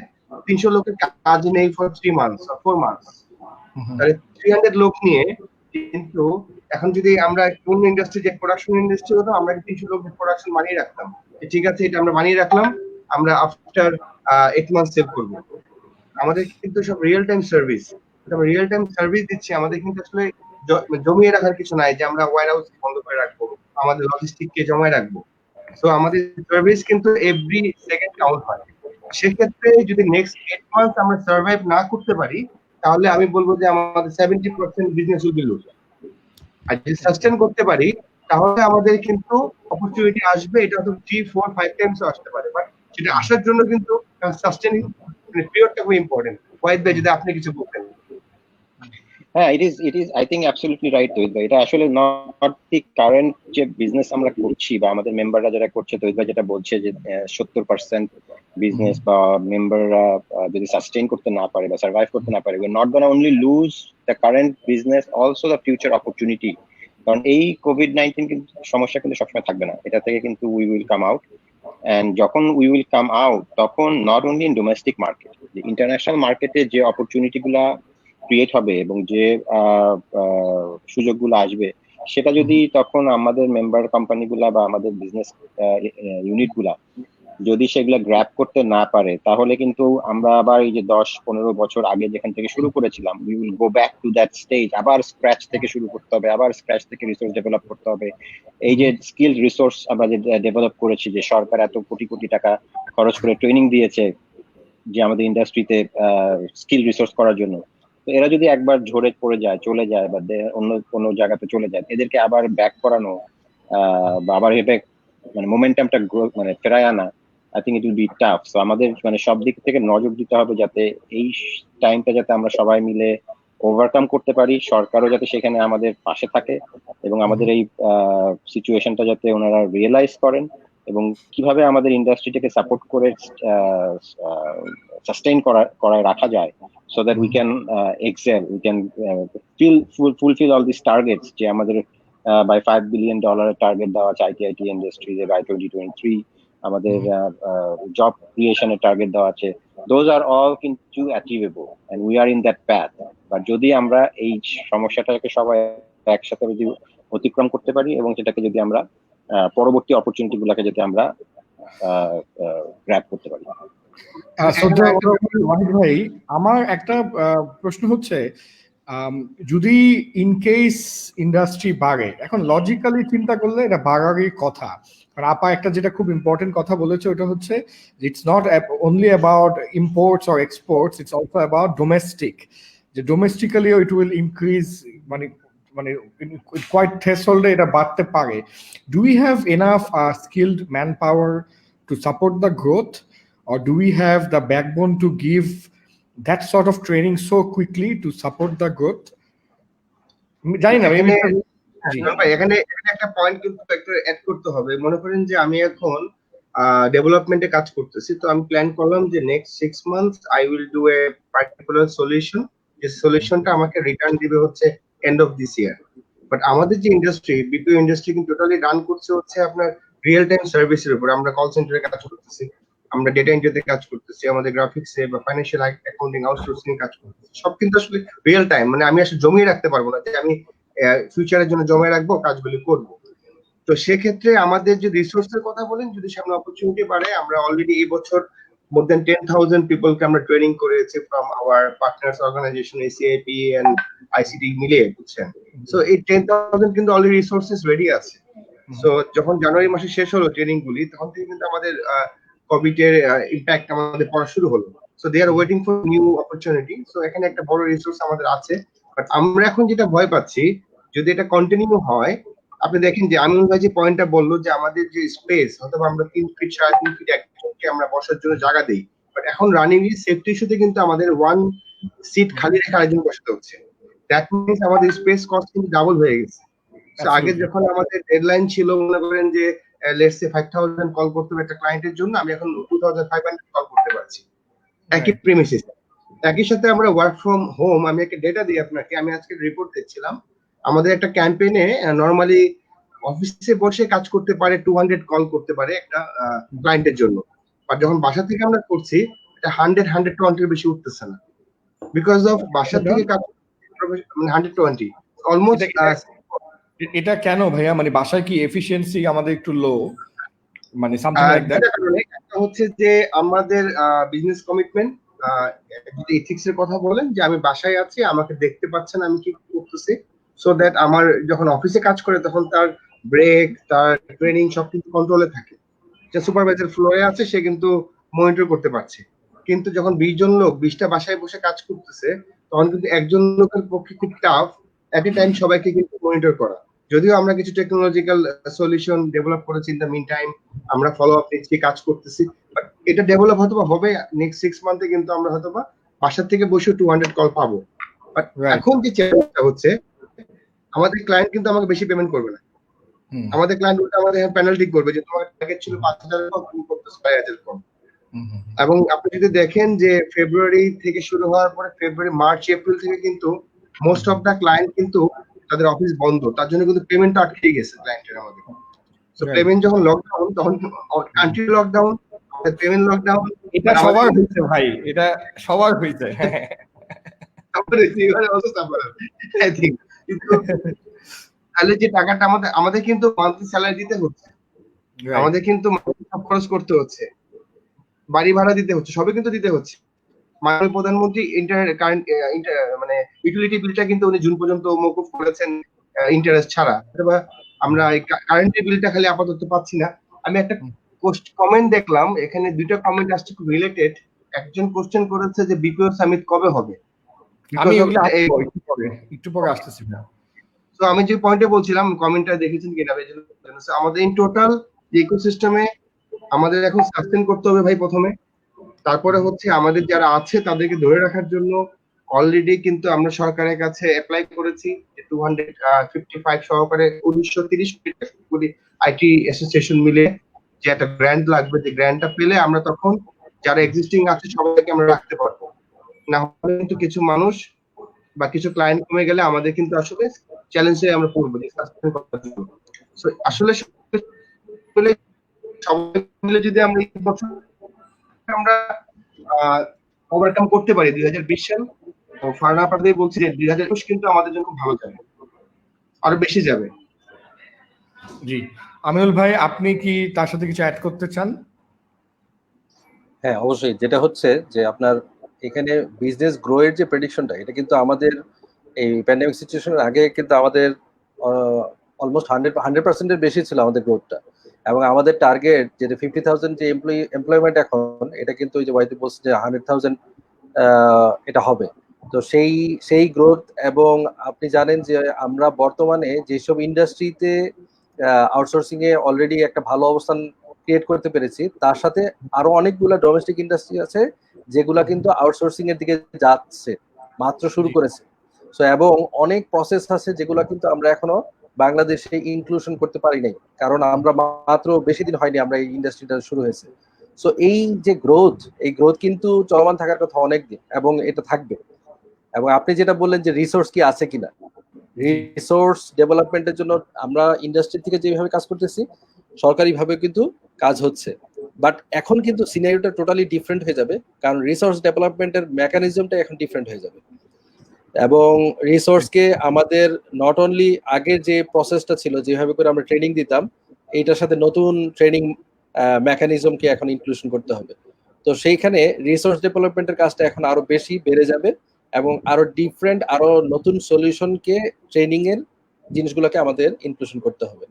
300 লোকের কাজ নেই ফর 3 মান্থস or 4 মান্থস, তাহলে 300 লোক নিয়ে কিন্তু এখন যদি আমরা কোন ইন্ডাস্ট্রি, যে প্রোডাকশন ইন্ডাস্ট্রি হতো, আমরা কিছু লোক প্রোডাকশন বানিয়ে রাখতাম, ঠিক আছে এটা আমরা বানিয়ে রাখলাম, আমরা আফটার 8 মান্থ সেল করবো। আমাদের কিন্তু সব রিয়েল টাইম সার্ভিস, আমরা রিয়েল টাইম সার্ভিস দিচ্ছি। আমাদের কিন্তু আসলে জমিয়ে রাখার কিছু নাই যে আমরা ওয়্যার হাউস বন্ধ করে রাখবো, আমাদের লজিস্টিক কে জমায় রাখবো। সো আমাদের সার্ভিস কিন্তু এভরি সেকেন্ড কাউন্ট হয়। সেক্ষেত্রে যদি নেক্সট 8 মান্থ আমরা সার্ভাইভ না করতে পারি, তাহলে আমি বলবো যে আমাদের 70% বিজনেস উইল বি লুজ। আর যদি সাস্টেন করতে পারি, তাহলে আমাদের কিন্তু অপরচুনিটি আসবে, এটা তো 3, 4, 5 টাইমস আসতে পারে। বাট সেটা আসার জন্য কিন্তু সাস্টেনিং পিরিয়ডটা খুব ইম্পর্টেন্ট। ওয়াইদ ভাই, যদি আপনি কিছু বলতেন। হ্যাঁ, it is I think absolutely right তৌহিদ ভাই। এটা আসলে নট দি কারেন্ট যে বিজনেস আমরা করছি বা আমাদের মেম্বাররা যারা করছে, তৌহিদ ভাই যেটা বলছে যে 70% বিজনেস বা মেম্বাররা যদি সাস্টেইন করতে না পারে বা সার্ভাইভ করতে না পারে, we are not gonna only lose the current business, also the future opportunity. কারণ এই কোভিড-19 কিন্তু সমস্যা কিন্তু সবসময় থাকবে না, এটা থেকে কিন্তু we will come out, and যখন we will come out তখন not only in domestic market, the international market-এ যে অপরচুনিটি গুলা ক্রিয়েট হবে এবং যে সুযোগগুলো আসবে, সেটা যদি তখন আমাদের মেম্বার কোম্পানিগুলা বা আমাদের বিজনেস ইউনিটগুলা যদি সেগুলা গ্র্যাব করতে না পারে, তাহলে কিন্তু আমরা আবার এই যে 10-15 বছর আগে যেখান থেকে শুরু করেছিলাম, we will go back to that stage. আবার স্ক্র্যাচ থেকে শুরু করতে হবে, আবার স্ক্র্যাচ থেকে রিসোর্স ডেভেলপ করতে হবে। এই যে স্কিল রিসোর্স আমরা যে ডেভেলপ করেছি, যে সরকার এত কোটি কোটি টাকা খরচ করে ট্রেনিং দিয়েছে যে আমাদের ইন্ডাস্ট্রিতে স্কিল রিসোর্স করার জন্য, তো এরা যদি একবার ঝরে পড়ে যায়, চলে যায় বা অন্য কোনো জায়গাতে চলে যায়, এদেরকে আবার ব্যাক করানো বা আবার এভাবে মানে মোমেন্টামটা মানে ফেরায় আনা, I think it will be tough. So আমাদের মানে সব দিক থেকে নজর দিতে হবে যাতে এই টাইমটা যাতে আমরা সবাই মিলে ওভারকাম করতে পারি, সরকারও যাতে সেখানে আমাদের পাশে থাকে এবং আমাদের এই সিচুয়েশনটা যাতে ওনারা রিয়েলাইজ করেন এবং কিভাবে আমাদের ইন্ডাস্ট্রিটাকে সাপোর্ট করে সাস্টেইন করায় রাখা যায়, so that we can excel, we can fulfill all these targets যে আমাদের by $5 billion টার্গেট দেওয়া আছে ITIT ইন্ডাস্ট্রি by 2023, আমাদের জব ক্রিয়েশনের টার্গেট দেওয়া আছে। those are all কিন্তু achievable and we are in that path. But যদি আমরা এই সমস্যাটাকে সবাই একসাথে যদি অতিক্রম করতে পারি এবং সেটাকে যদি আমরা পরবর্তী অপরচুনিটি গুলাকে যদি আমরা গ্র্যাব করতে পারি। ওয়াহিদ ভাই, আমার একটা প্রশ্ন হচ্ছে, যদি ইন কেস ইন্ডাস্ট্রি বাড়ে, এখন লজিক্যালি চিন্তা করলে এটা বাড়ারই কথা। কারণ আপা একটা যেটা খুব ইম্পর্টেন্ট কথা বলেছে, ওটা হচ্ছে it's not only about imports or exports, it's also about domestic, যে ডোমেস্টিক্যালিও ইট উইল ইনক্রিজ, মানে মানে কোয়াইট থ্রেশহোল্ডে এটা বাড়তে পারে। Do we have enough skilled man power to support the growth, or do we have the backbone to give that sort of training so quickly to support the growth? জানি না, এখানে একটা point কিন্তু একটু add করতে হবে। মনে করেন যে আমি এখন ডেভেলপমেন্টে কাজ করতেছি, তো আমি প্ল্যান করলাম যে next 6 months I will do a particular solution, যে সলিউশনটা আমাকে রিটার্ন দিবে হচ্ছে end of this year. But আমাদের যে ইন্ডাস্ট্রি, বিপিও ইন্ডাস্ট্রি কিন্তু টোটালি রান করছে হচ্ছে আপনার রিয়েল টাইম সার্ভিসের উপর। আমরা কল সেন্টারে কাজ করতেছি, আমরা ডেটা এন্ট্রিতে কাজ করতেছি, আমাদের গ্রাফিক্সে বা ফাইন্যান্সিয়াল অ্যাকাউন্টিং আউটসোর্সিং কাজ করতেছি, সব কিন্তু আসলে রিয়েল টাইম। মানে আমি আসলে জমিয়ে রাখতে পারবো না যে আমি ফিউচারের জন্য জমিয়ে রাখবো, কাজগুলি করবো। তো সেক্ষেত্রে আমাদের যে রিসোর্সের কথা বলেন, যদি সামনে অপরচুনিটি বাড়ে, আমরা অলরেডি এই বছর মোর দেন 10,000 পিপলকে আমরা ট্রেনিং করেছি from our partners organization ACIP and ICT মিলিয়ে, বুঝছেন। সো এই 10,000 কিন্তু অলরেডি রিসোর্সেস রেডি আছে। সো যখন জানুয়ারি মাসে শেষ হলো ট্রেনিং গুলি, তখন থেকে কিন্তু আমাদের কোভিড এর ইম্প্যাক্ট আমাদের পড়া শুরু হলো। So they are waiting for new opportunity. So এখানে একটা বড় রিসোর্স আমাদের আছে। বাট আমরা এখন যেটা ভয় পাচ্ছি, যদি এটা কন্টিনিউ হয়, আপনি দেখেন যে আমিনুল ভাই যে পয়েন্টটা বললো যে আমাদের যে স্পেস, অথবা আমরা 3 ফিট 3.5 ফিট একজনকে আমরা বসার জন্য জায়গা দেই, বাট এখন রানিং সেফটি ইস্যুতে কিন্তু আমাদের 1 সিট খালি রেখে আরেকজন বসাতে হচ্ছে। দ্যাট মিনস আমাদের স্পেস কস্ট কিন্তু ডাবল হয়ে গেছে। সো আগে যখন আমাদের ডেডলাইন ছিল, মনে করেন যে লেটস সে 5000 কল করতে হবে একটা ক্লায়েন্টের জন্য, আমি এখন 2500 কল করতে পারছি একই প্রিমিসিস। একই সাথে আমরা ওয়ার্ক ফ্রম হোম, আমি একটা ডেটা দিই আপনাকে। আমি আজকে রিপোর্ট দেখছিলাম, আমাদের একটা ক্যাম্পেইনে নরমালি অফিসে বসে কাজ করতে পারে 200 কল করতে পারে একটা ক্লায়েন্টের জন্য, আর যখন বাসা থেকে আমরা করছি, এটা 100-120 বেশি উঠতেছে না, বিকজ অফ বাসা থেকে কাজ, মানে 120 অলমোস্ট এটা কেন ভাইয়া, মানে বাসায় কি এফিসিয়েন্সি আমাদের একটু লো, মানে সামথিং লাইক দ্যাট? দুটা কারণে। একটা হচ্ছে যে আমাদের বিজনেস কমিটমেন্ট, যদি এথিক্স এর কথা বলেন, যে আমি বাসায় আছি, আমাকে দেখতে পাচ্ছেন আমি কি করতেছি, সো দ্যাট আমার যখন অফিসে কাজ করে তখন তার ব্রেক, তার ট্রেনিং সবকিছু কন্ট্রোলে থাকে। যে সুপারভাইজার ফ্লোরে আছে সে কিন্তু মনিটর করতে পারছে। কিন্তু যখন 20 জন লোক 20টা বাসায় বসে কাজ করতেছে, তখন কিন্তু একজন লোকের পক্ষে খুব টাফ এট এ টাইম সবাইকে কিন্তু মনিটর করা। যদিও আমরা কিছু টেকনোলজিক্যাল সলিউশন ডেভেলপ করেছি, ইন দ্য মিন টাইম আমরা ফলো আপ নিচ্ছি, কাজ করতেছি, বাট এটা ডেভেলপ হয়তো হবে নেক্সট 6 মান্থে, কিন্তু আমরা হয়তো বাসার থেকে বসে 200 কল পাবো। বাট এখন যে চ্যালেঞ্জটা হচ্ছে, আমাদের ক্লায়েন্ট কিন্তু আমাকে বেশি পেমেন্ট করবে না। আমাদের ক্লায়েন্ট আমাদের পেনাল্টি করবে যে তোমার টার্গেট ছিল 5,000 কল, তুমি করতেছো 5,000 কল। এবং আপনি যদি দেখেন যে ফেব্রুয়ারি থেকে শুরু হওয়ার পরে ফেব্রুয়ারি, মার্চ, এপ্রিল থেকে কিন্তু মোস্ট অফ দা ক্লায়েন্ট কিন্তু তাদের অফিস বন্ধ, তার জন্য কিন্তু পেমেন্টটা আটকে গেছে ক্লায়েন্টের আমাদের। সো পেমেন্ট যখন লকডাউন, তখন কান্ট্রি লকডাউন, পেমেন্ট লকডাউন, এটা সবার হয়েছে ভাই, এটা সবার হয়েছে। তাহলে যে টাকাটা আমাদের কিন্তু মান্থলি স্যালারি দিতে হচ্ছে, আমাদের কিন্তু সব খরচ করতে হচ্ছে, বাড়ি ভাড়া দিতে হচ্ছে, সবই কিন্তু দিতে হচ্ছে। মাননীয় প্রধানমন্ত্রী কারেন্ট মানে ইউটিলিটি বিলটা কিন্তু উনি জুন পর্যন্ত মওকুফ করেছেন ইন্টারেস্ট ছাড়া। আমরা কারেন্টের বিলটা খালি আপাতত পাচ্ছি না। আমি একটা কমেন্ট দেখলাম, এখানে দুইটা কমেন্ট আসছে খুব রিলেটেড। একজন কোশ্চেন করেছে যে বিপিও সামিট কবে হবে। আমি একটু পরে আসতেছি না। তো আমি যে পয়েন্টে বলছিলাম, কমেন্টটা দেখেছেন কিনা, আমাদের ইন টোটাল যে ইকোসিস্টেমে আমাদের এখন সাস্টেন করতে হবে ভাই প্রথমে। তারপরে হচ্ছে আমাদের যারা আছে তাদেরকে ধরে রাখার জন্য অলরেডি কিন্তু আমরা সরকারের কাছে অ্যাপ্লাই করেছি যে 255 সহকারে 1930 কোটি আইটি অ্যাসোসিয়েশন মিলে যে একটা গ্র্যান্ট লাগবে, যে গ্র্যান্টটা পেলে আমরা তখন যারা এক্সিস্টিং আছে সবাইকে আমরা রাখতে পারবো। না হলে কিন্তু কিছু মানুষ বা কিছু ক্লায়েন্ট কমে গেলে আমাদের কিন্তু আসলে চ্যালেঞ্জে আমরা পড়বো যে সাসপেন্ড করার জন্য। সো আসলে সবাই মিলে যদি আমরা এই বছর আমরা ওভারকাম করতে পারি 2020 সাল, ফারনা আপনাদের বলছি যে 2021 কিন্তু আমাদের জন্য ভালো যাবে, আরো বেশি যাবে। জি আমিনুল ভাই, আপনি কি তার সাথে কিছু অ্যাড করতে চান? হ্যাঁ অবশ্যই, যেটা হচ্ছে যে আপনার এখানে বিজনেস গ্রো এর যে প্রেডিকশনটা, এটা কিন্তু আমাদের এই প্যান্ডেমিক সিচুয়েশনের আগে কিন্তু আমাদের অলমোস্ট 100% এর বেশি ছিল আমাদের গ্রোথটা। এবং আমাদের টার্গেট যেটা 50,000 যে এমপ্লয়মেন্ট এখন, এটা কিন্তু ওই যে ওয়াইটি বলছে যে 100,000 এটা হবে। তো সেই গ্রোথ, এবং আপনি জানেন যে আমরা বর্তমানে যেসব ইন্ডাস্ট্রিতে আউটসোর্সিং এ অলরেডি একটা ভালো অবস্থান ক্রিয়েট করতে পেরেছি, তার সাথে আরো অনেকগুলা ডোমেস্টিক ইন্ডাস্ট্রি আছে যেগুলা কিন্তু আউটসোর্সিং এর দিকে যাচ্ছে, মাত্র শুরু করেছে। সো এবং অনেক প্রসেস আছে যেগুলো কিন্তু আমরা এখনো বাংলাদেশে ইনক্লুশন করতে পারি নাই, কারণ আমরা মাত্র বেশি দিন হয়নি আমরা এই ইন্ডাস্ট্রিটা শুরু হয়েছে। সো এই যে গ্রোথ, এই গ্রোথ কিন্তু চলমান থাকার কথা অনেক দিন, এবং এটা থাকবে। এবং আপনি যেটা বললেন যে রিসোর্স কি আছে কিনা, রিসোর্স ডেভেলপমেন্টের জন্য আমরা ইন্ডাস্ট্রি থেকে যেভাবে কাজ করতেছি, সরকারিভাবে কিন্তু কাজ হচ্ছে। বাট এখন কিন্তু সিনারিওটা টোটালি ডিফারেন্ট হয়ে যাবে, কারণ রিসোর্স ডেভেলপমেন্টের মেকানিজমটা এখন ডিফারেন্ট হয়ে যাবে। এবং রিসোর্সকে আমাদের নট অনলি আগের যে প্রসেসটা ছিল, যেভাবে করে আমরা ট্রেনিং দিতাম, এইটার সাথে নতুন ট্রেনিং মেকানিজমকে এখন ইনক্লুশন করতে হবে। তো সেইখানে রিসোর্স ডেভেলপমেন্টের কাজটা এখন আরো বেশি বেড়ে যাবে, এবং আরো ডিফারেন্ট, আরো নতুন সলিউশনকে, ট্রেনিং এর জিনিসগুলোকে আমাদের ইনক্লুশন করতে হবে।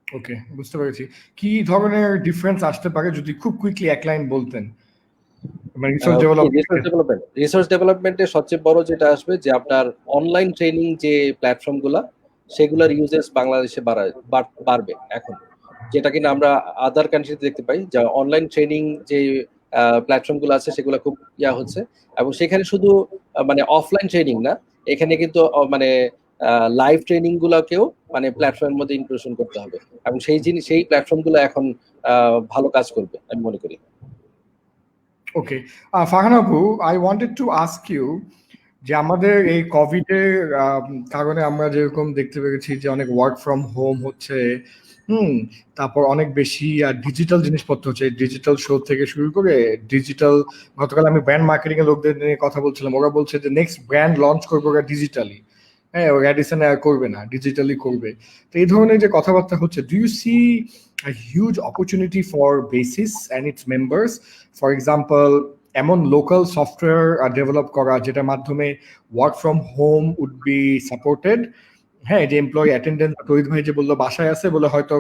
ওকে, বুঝতে পেরেছি। কি ধরনের ডিফারেন্স আসতে পারে যদি খুব কুইকলি এক লাইন বলতেন? রিসোর্স ডেভেলপমেন্টের সবচেয়ে বড় যেটা আসবে যে আপনার অনলাইন ট্রেনিং যে প্ল্যাটফর্ম গুলা, সেগুলোর ইউজেস বাংলাদেশে বাড়বে এখন, যেটা কিনা আমরা আদার কান্ট্রিতে দেখতে পাই, যা অনলাইন ট্রেনিং যে প্ল্যাটফর্ম গুলো আছে সেগুলো খুব হচ্ছে। এবং সেখানে শুধু মানে অফলাইন ট্রেনিং না, এখানে কিন্তু মানে লাইভ ট্রেনিং গুলাকেও মানে প্ল্যাটফর্মের মধ্যে ইনক্লুশন করতে হবে, এবং সেই প্ল্যাটফর্ম গুলো এখন ভালো কাজ করবে আমি মনে করি। ওকে, ফারহান আপু, I wanted to ask you যে আমাদের এই কোভিডের কারণে আমরা যেরকম দেখতে পেরেছি যে অনেক ওয়ার্ক ফ্রম হোম হচ্ছে, তারপর অনেক বেশি ডিজিটাল জিনিসপত্র হচ্ছে, ডিজিটাল শো থেকে শুরু করে ডিজিটাল, গতকাল আমি ব্র্যান্ড মার্কেটিং এর লোকদের নিয়ে কথা বলছিলাম, ওরা বলছে যে নেক্সট ব্র্যান্ড লঞ্চ করবো ওরা ডিজিটালি। হ্যাঁ, ও র্যাডিসনে আর করবে না, ডিজিটালি করবে। তো এই ধরনের যে কথাবার্তা হচ্ছে, do you see a huge opportunity for Basis and its members, for example এমন লোকাল সফটওয়্যার ডেভেলপ করা যেটার মাধ্যমে work from home would be supported? হ্যাঁ, যে এমপ্লয়ি অ্যাটেন্ডেন্স তহিদ ভাই যে বললো বাসায় আছে বলে হয়তো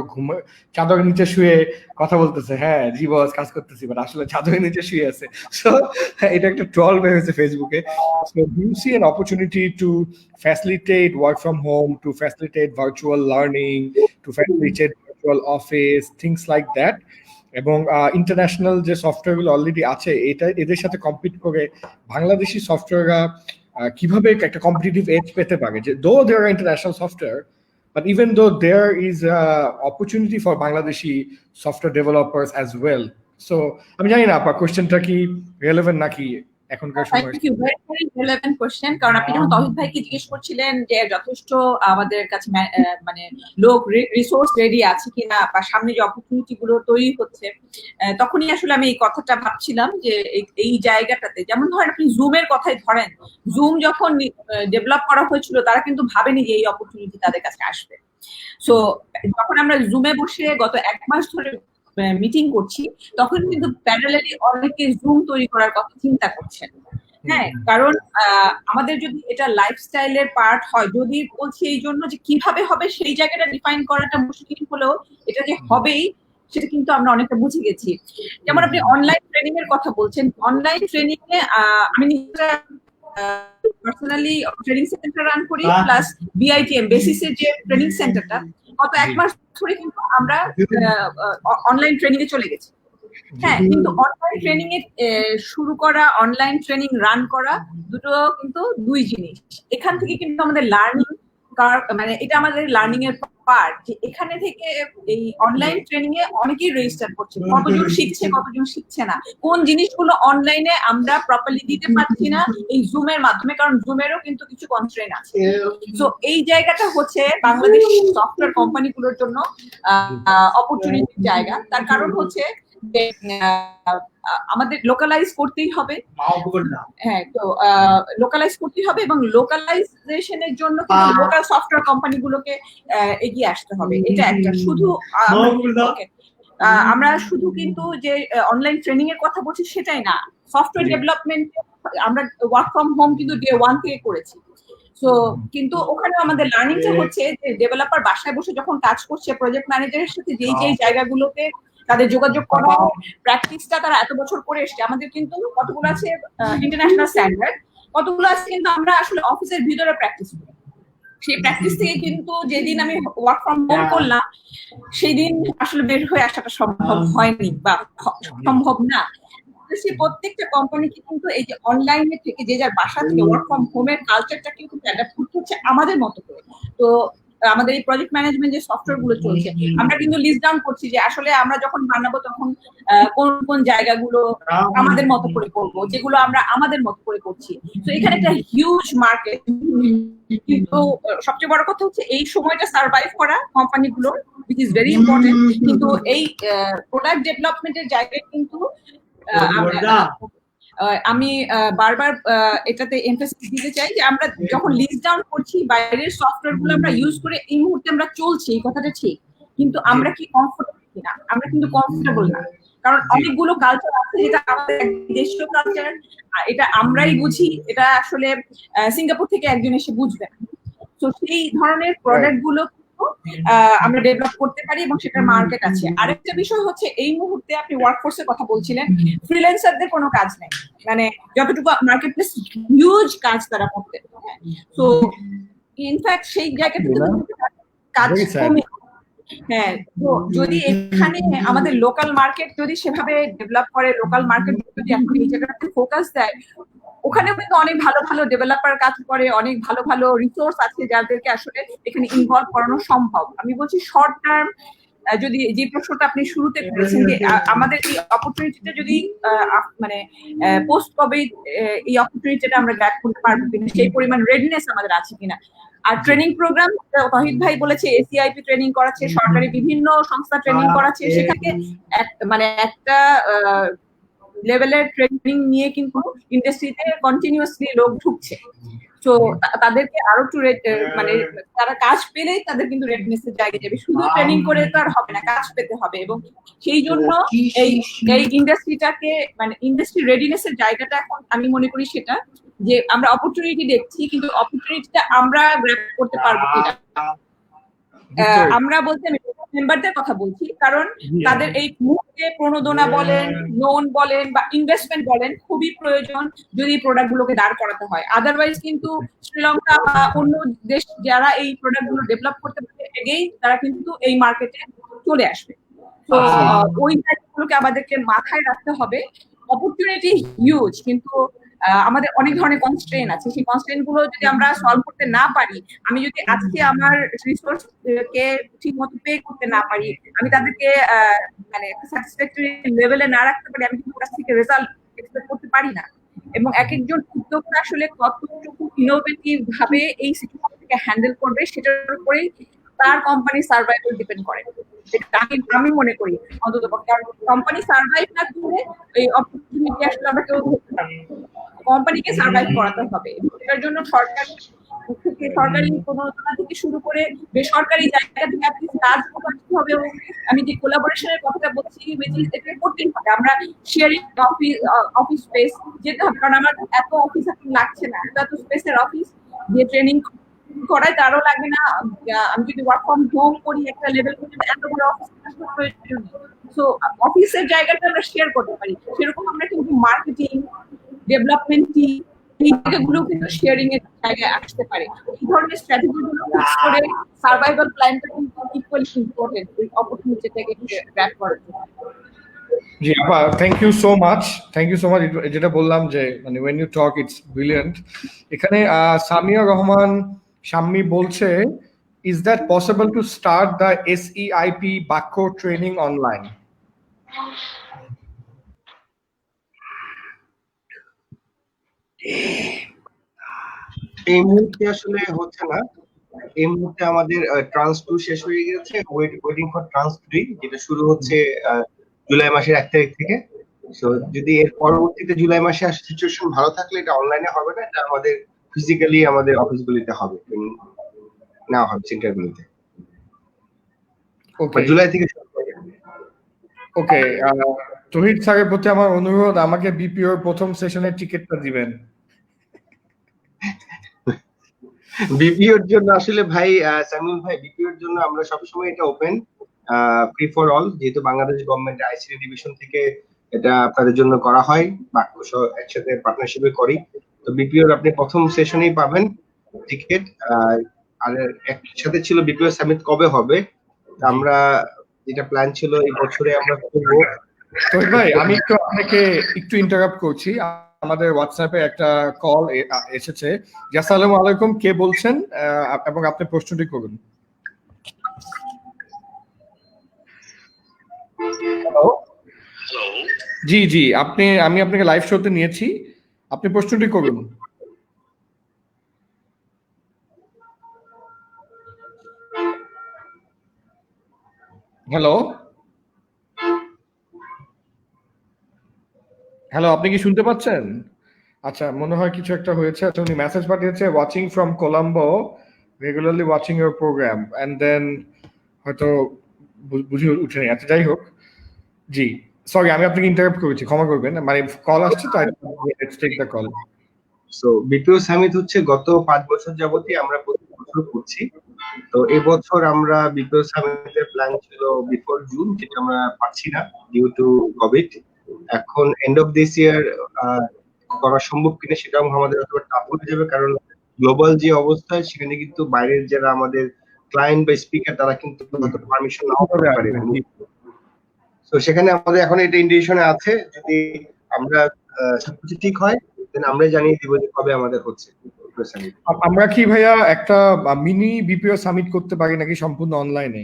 চাদরের নিচে শুয়ে কথা বলতেছে, হ্যাঁ জি বস কাজ করতেছি, বাট আসলে চাদরের নিচে শুয়ে আছে। সো এটা একটা ট্রল বের হয়েছে ফেসবুকে। So do you see an opportunity to facilitate work from home, to facilitate virtual learning, to facilitate virtual office, things like that? এবং ইন্টারন্যাশনাল যে সফটওয়্যারগুলো অলরেডি আছে এটা এদের সাথে কম্পিট করে বাংলাদেশি সফটওয়্যাররা কিভাবে একটা কম্পিটিটিভ এজ পেতে পারে, যে though there are international software but even though there is opportunity for Bangladeshi software developers as well. So আমি জানি না আপনার কোয়েশ্চেনটা কি রিলেভেন্ট নাকি এখনকার সময়। Thank you, very very relevant question. কারণ আপনি যখন তহিদ ভাইকে জিজ্ঞেস করছিলেন যে যথেষ্ট আমাদের কাছে মানে লোক রিসোর্স রেডি আছে কিনা বা সামনে যে অপরচুনিটি গুলো তৈরি হচ্ছে, তখনই আসলে আমি এই কথাটা ভাবছিলাম যে এই জায়গাটাতে, যেমন ধরেন আপনি জুমের কথাই ধরেন, জুম যখন ডেভেলপ করা হয়েছিল তারা কিন্তু ভাবেনি যে এই অপরচুনিটি তাদের কাছে আসবে। সো যখন আমরা জুমে বসে গত 1 মাস ধরে মিটিং করছি, তখন কিন্তু প্যারালালি অনেকে জুম তৈরি করার কথা চিন্তা করছেন। হ্যাঁ, কারণ আমাদের যদি এটা লাইফস্টাইলের পার্ট হয়, যদি বলছি এই জন্য যে কিভাবে হবে সেই জায়গাটা ডিফাইন করাটা মুশকিল হলেও এটা যে হবেই সেটা কিন্তু আমরা অনেকটা বুঝে গেছি। যেমন আপনি অনলাইন ট্রেনিং এর কথা বলছেন, অনলাইন ট্রেনিং এ আমি নিজেরা পার্সোনালি ট্রেনিং সেন্টার রান করি, প্লাস বিআইটিএম বেসিসের যে ট্রেনিং সেন্টারটা, গত 1 মাস ধরে কিন্তু আমরা অনলাইন ট্রেনিং এ চলে গেছি। হ্যাঁ, কিন্তু অনলাইন ট্রেনিং এ শুরু করা, অনলাইন ট্রেনিং রান করা দুটো কিন্তু দুই জিনিস। এখান থেকে কিন্তু আমাদের লার্নিং মানে এটা আমাদের লার্নিং এর পার্ট, যে এখানে থেকে এই অনলাইন ট্রেনিং এ অনেকেই রেজিস্টার করছে, কতজন শিখছে কতজন শিখছে না, কোন জিনিসগুলো অনলাইনে আমরা প্রপারলি দিতে পারছি না এই জুমের মাধ্যমে, কারণ জুমেরও কিন্তু কিছু কনস্ট্রেইন আছে। তো এই জায়গাটা হচ্ছে বাংলাদেশ সফটওয়্যার কোম্পানিগুলোর জন্য অপরচুনিটির জায়গা। তার কারণ হচ্ছে আমাদের লোকালাইজ করতেই হবে। হ্যাঁ, তো লোকালাইজ করতেই হবে এবং লোকালাইজেশনের জন্য লোকাল সফটওয়্যার কোম্পানিগুলোকে এগিয়ে আসতে হবে। এটা একটা শুধু আমরা শুধু কিন্তু যে অনলাইন ট্রেনিং এর কথা বলছি সেটাই না, সফটওয়্যার ডেভেলপমেন্ট আমরা ওয়ার্ক ফ্রম হোম কিন্তু ডে 1 থেকে করেছি। সো কিন্তু ওখানে আমাদের লার্নিংটা হচ্ছে যে ডেভেলপার বাসায় বসে যখন কাজ করছে, প্রজেক্ট ম্যানেজারের সাথে যেই জায়গাগুলোতে তাদের যোগাযোগ করা, প্র্যাকটিসটা তারা এত বছর করে এসছে। আমাদের কিন্তু কতগুলো আছে ইন্টারন্যাশনাল স্ট্যান্ডার্ড, কতগুলো আছে কিন্তু আমরা আসলে অফিসের ভিতরে প্র্যাকটিস করি। সেই প্র্যাকটিস থেকে কিন্তু যেদিন আমি ওয়ার্ক ফ্রম হোম করলাম সেই দিন আসলে বের হয়ে আসাটা সম্ভব হয়নি বা সম্ভব না। সেই প্রত্যেকটা কোম্পানিকে কিন্তু এই যে অনলাইনে থেকে যে যার বাসা থেকে ওয়ার্ক ফ্রম হোমের কালচারটা কিন্তু অ্যাডাপ্ট করতে হচ্ছে আমাদের মতো করে। তো আমাদের এই প্রজেক্ট ম্যানেজমেন্ট যে সফটওয়্যার গুলো চলছে, আমরা কিন্তু লিস্ট ডাউন করছি যে আসলে আমরা যখন বানাবো তখন কোন কোন জায়গাগুলো আমাদের মতো করে করবো, যেগুলো আমরা আমাদের মতো করে করছি। তো এখানে একটা হিউজ মার্কেট, কিন্তু সবচেয়ে বড় কথা হচ্ছে এই সময়টা সার্ভাইভ করা কোম্পানিগুলোর, which is very important। কিন্তু এই প্রোডাক্ট ডেভেলপমেন্টের জায়গায় কিন্তু আমি বারবার এটাতে এমফাসিস দিতে চাই যে আমরা যখন লিস্ট ডাউন করছি বাইরের সফটওয়্যার গুলো আমরা ইউজ করে এই মুহূর্তে আমরা চলছি, এই কথাটা ঠিক, কিন্তু আমরা কি কমফোর্টেবল কিনা? আমরা কিন্তু কমফোর্টেবল না, কারণ অনেকগুলো কালচার আছে যেটা আমাদের দেশীয় কালচার, এটা আমরাই বুঝি, এটা আসলে সিঙ্গাপুর থেকে একজন এসে বুঝবে না। তো সেই ধরনের প্রোডাক্ট গুলো আমরা ডেভেলপ করতে পারি এবং সেটার মার্কেট আছে। আরেকটা বিষয় হচ্ছে এই মুহূর্তে আপনি ওয়ার্কফোর্সের কথা বলছিলেন, ফ্রিল্যান্সারদের কোনো কাজ নেই, মানে যতটুকু মার্কেট প্লেস হিউজ কাজ তারা করতে। তো ইনফ্যাক্ট সেই জায়গাটা কাজ কমে। হ্যাঁ, তো যদি এখানে আমাদের লোকাল মার্কেট যদি সেভাবে ডেভেলপ করে, লোকাল মার্কেট যদি এখন এই জায়গাটাতে ফোকাস দেয়, ওখানেও কিন্তু অনেক ভালো ভালো ডেভেলপার কাজ করে, অনেক ভালো ভালো রিসোর্স আছে যাদেরকে আসলে এখানে ইনভলভ করানো সম্ভব। আমি বলছি শর্ট টার্ম, যদি যে প্রশ্নটা আপনি শুরুতে করেছেন যে আমাদের এই অপরচুনিটিটা যদি মানে পোস্ট কোভিড এই অপরচুনিটিটা আমরা গ্র্যাব করতে পারবো কিনা, সেই পরিমাণ রেডিনেস আমাদের আছে কিনা। আর ট্রেনিং প্রোগ্রাম তহিদ ভাই বলেছে এসিআইপি ট্রেনিং করাচ্ছে, সরকারি বিভিন্ন সংস্থা ট্রেনিং করাচ্ছে, সেখানে মানে একটা লেভেলের ট্রেনিং নিয়ে কিন্তু ইন্ডাস্ট্রিতে কন্টিনিউয়াসলি লোক ঢুকছে। তো তাদেরকে আরো একটু মানে তারা কাজ পেলেই তাদের কিন্তু রেডনেস এর জায়গায় যাবে, শুধু ট্রেনিং করে তো আর হবে না, কাজ পেতে হবে। এবং সেই জন্য এই ইন্ডাস্ট্রিটাকে মানে ইন্ডাস্ট্রি রেডিনেস এর জায়গাটা এখন আমি মনে করি সেটা যে আমরা অপরচুনিটি দেখছি, কিন্তু অপরচুনিটিটা আমরা গ্র্যাব করতে পারবো কিনা। আমরা বলতে আমি মেম্বারদের কথা বলছি, কারণ তাদের এই মুহূর্তে প্রণোদনা বলেন, লোন বলেন বা ইনভেস্টমেন্ট বলেন খুবই প্রয়োজন যদি প্রোডাক্ট গুলোকে দাঁড় করাতে হয়। আদারওয়াইজ কিন্তু শ্রীলঙ্কা বা অন্য দেশ যারা এই প্রোডাক্ট গুলো ডেভেলপ করতে পারে এগেই তারা কিন্তু এই মার্কেটে চলে আসবে। তো ওই জায়গাগুলোকে আমাদেরকে মাথায় রাখতে হবে। অপরচুনিটি হিউজ, কিন্তু আমাদের অনেক ধরনের কনস্ট্রেন আছে, সেই কনস্ট্রেন গুলো যদি আমরা সলভ করতে না পারি, আমি যদি আজকে আমার রিসোর্স কে ঠিক মতো পে করতে না পারি, আমি তাদেরকে মানে স্যাটিসফ্যাক্টরি লেভেলে না রাখতে পারি, আমি কিন্তু কাছ থেকে রেজাল্ট এক্সপেক্ট করতে পারি না। এবং এক একজন উদ্যোক্তা আসলে কতটুকু ইনোভেটিভ ভাবে এই সিচুয়েশন থেকে হ্যান্ডেল করবে সেটার উপরেই তার কোম্পানি সার্ভাইভাল ডিপেন্ড করে। আমি মনে করি অন্তত কোম্পানি সার্ভাইভ না করে এই অপরচুনিটি আসলে আমরা কেউ ধরতে পারবো, কোম্পানিকে সার্ভাইভ করাতে হবে। এটার জন্য সরকারি প্রণোদনা থেকে শুরু করে বেসরকারি জায়গা থেকে আপনি কাজ করতে হবে। এবং আমি যে কোলাবোরেশনের কথাটা বলছি এটা করতেই হবে। আমরা শেয়ারিং অফিস স্পেস যেতে হবে, কারণ আমার এত অফিস এখন লাগছে না, এত স্পেসের অফিস দিয়ে ট্রেনিং করায় তারও লাগে না। আমি যদি ওয়ার্ক ফ্রম হোম করি একটা লেভেল পর্যন্ত এত বড় অফিস প্রয়োজন। সো অফিসের জায়গাটা আমরা শেয়ার করতে পারি, সেরকম আমরা কিন্তু মার্কেটিং ডেভেলপমেন্ট এই জায়গাগুলো কিন্তু শেয়ারিং এর জায়গায় আসতে পারে। এই ধরনের স্ট্র্যাটেজি গুলো ফিক্স করে সার্ভাইভাল প্ল্যানটা কিন্তু ইকুয়ালি ইম্পর্টেন্ট ওই অপরচুনিটিটাকে গ্র্যাব করার জন্য। জি আপা, থ্যাংক ইউ সো মাচ। যেটা বললাম যে মানে when you talk it's brilliant। এখানে সামিয়া রহমান শাম্মী বলছে, is that possible to start the SEIP বাক্য training online? এই মুহূর্তে আসলে হচ্ছে না, এই মুহূর্তে আমাদের ট্রান্স 2 শেষ হয়ে গেছে, ওয়েটিং ফর ট্রান্স 3 যেটা শুরু হচ্ছে জুলাই মাসের 1 তারিখ থেকে। সো যদি এর পরবর্তীতে জুলাই মাসে সিচুয়েশন ভালো থাকলে এটা অনলাইনে হবে না, এটা আমাদের ফিজিক্যালি আমাদের অফিসগুলিতে হবে, না হবে সেন্টারগুলিতে। ওকে, জুলাই থেকে ওকে। তহিদ স্যারের প্রতি আমার অনুরোধ, আমাকে বিপিওর প্রথম সেশনের টিকিটটা দিবেন। বিপিওর জন্য আসলে ভাই সামিউল ভাই, বিপিওর জন্য আমরা সবসময় এটা ওপেন ফ্রি ফর অল, যেহেতু বাংলাদেশ গভর্নমেন্ট আইসিটি ডিভিশন থেকে এটা আপনাদের জন্য করা হয়, বাক্য একসাথে পার্টনারশিপে করি। তো বিপিওর আপনি প্রথম সেশনেই পাবেন টিকিট। আর একসাথে ছিল বিপিও সামিট কবে হবে, আমরা যেটা প্ল্যান ছিল এই বছরে আমরা করবো। তো ভাই আমি একটু আপনাকে একটু ইন্টারাপ্ট করছি, আমাদের হোয়াটসঅ্যাপে একটা কল এসেছে। আসসালামু আলাইকুম, কে বলছেন এবং আপনি প্রশ্নটি করুন। হ্যালো, জি জি, আমি আপনাকে লাইভ শোতে নিয়েছি, আপনি প্রশ্নটি করুন। হ্যালো হ্যালো, আপনি কি শুনতে পাচ্ছেন? আচ্ছা, মনে হয় কিছু একটা হয়েছে। আচ্ছা, উনি মেসেজ পাঠিয়েছে, watching from Colombo, regularly watching your program, and then হয়তো বুঝে উঠেনি। আচ্ছা, যাই হোক, জি সরি আমি আপনাকে ইন্টারাপ্ট করেছি, ক্ষমা করবেন, মানে কল আসছে তো, let's take the call. So BPO summit হচ্ছে গত 5 বছর যাবতই আমরা প্রতি বছর করছি। তো এই বছর আমরা বিপিও সামিটের প্ল্যান ছিল বিফোর জুন, যেটা আমরা পাচ্ছি না ডিউ টু কোভিড। এখন এন্ড অফ দিস ইয়ার করা সম্ভব কিনা সেটাও আমাদের টাফ হয়ে যাবে, কারণ গ্লোবাল যে অবস্থা সেখানে কিন্তু বাইরের যারা আমাদের ক্লায়েন্ট বা স্পিকার তারা কিন্তু পারমিশন নাও করতে পারে। তো সেখানে আমাদের এখন এটা ইন্ডিকেশনে আছে, যদি আমরা সবকিছু ঠিক হয় দেন আমরা জানিয়ে দিব যে কবে আমাদের হচ্ছে। আমরা কি ভাইয়া একটা মিনি বিপিও সামিট করতে পারি নাকি সম্পূর্ণ অনলাইনে?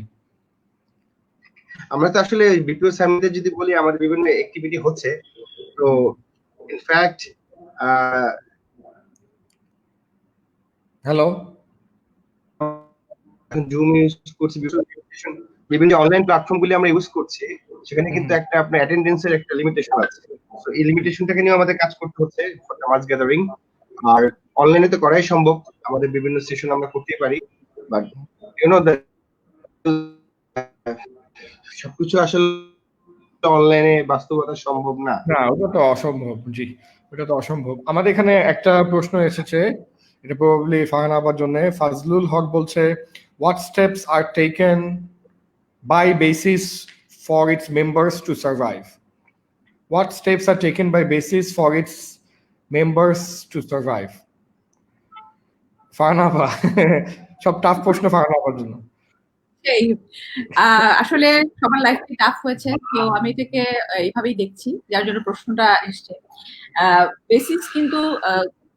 আমরা তো আসলে বিপিও সামিটে যদি বলি আমাদের বিভিন্ন অ্যাক্টিভিটি হচ্ছে, তো ইনফ্যাক্ট হ্যালো, জুম ইউজ করছি, বিভিন্ন অনলাইন প্ল্যাটফর্মগুলি আমরা ইউজ করছি, সেখানে কিন্তু একটা আপনার অ্যাটেন্ডেন্সের একটা লিমিটেশন আছে। তো এই লিমিটেশনটাকে নিয়ে আমাদের কাজ করতে হচ্ছে ফর দ্য মাস গ্যাদারিং। আর অনলাইনে তো করাই সম্ভব, আমাদের বিভিন্ন সেশন আমরা করতেই পারি, বাট ইউনো সবকিছু আসলে অনলাইনে বাস্তবতা সম্ভব না। না, ওটা তো অসম্ভব। জি, ওটা তো অসম্ভব। আমাদের এখানে একটা প্রশ্ন এসেছে, এটা প্রবাবলি ফারহান আপার জন্য। ফাজলুল হক বলছে, what steps are taken by BASIS for its members to survive? What steps are taken by BASIS for its members to survive? Farhan আপা, সব টাফ প্রশ্ন ফারহান আপার জন্য। সেই আসলে সবার লাইফে টাফ হয়েছে, তো আমি এটাকে এইভাবেই দেখছি, যার জন্য প্রশ্নটা এসছে। বেসিস কিন্তু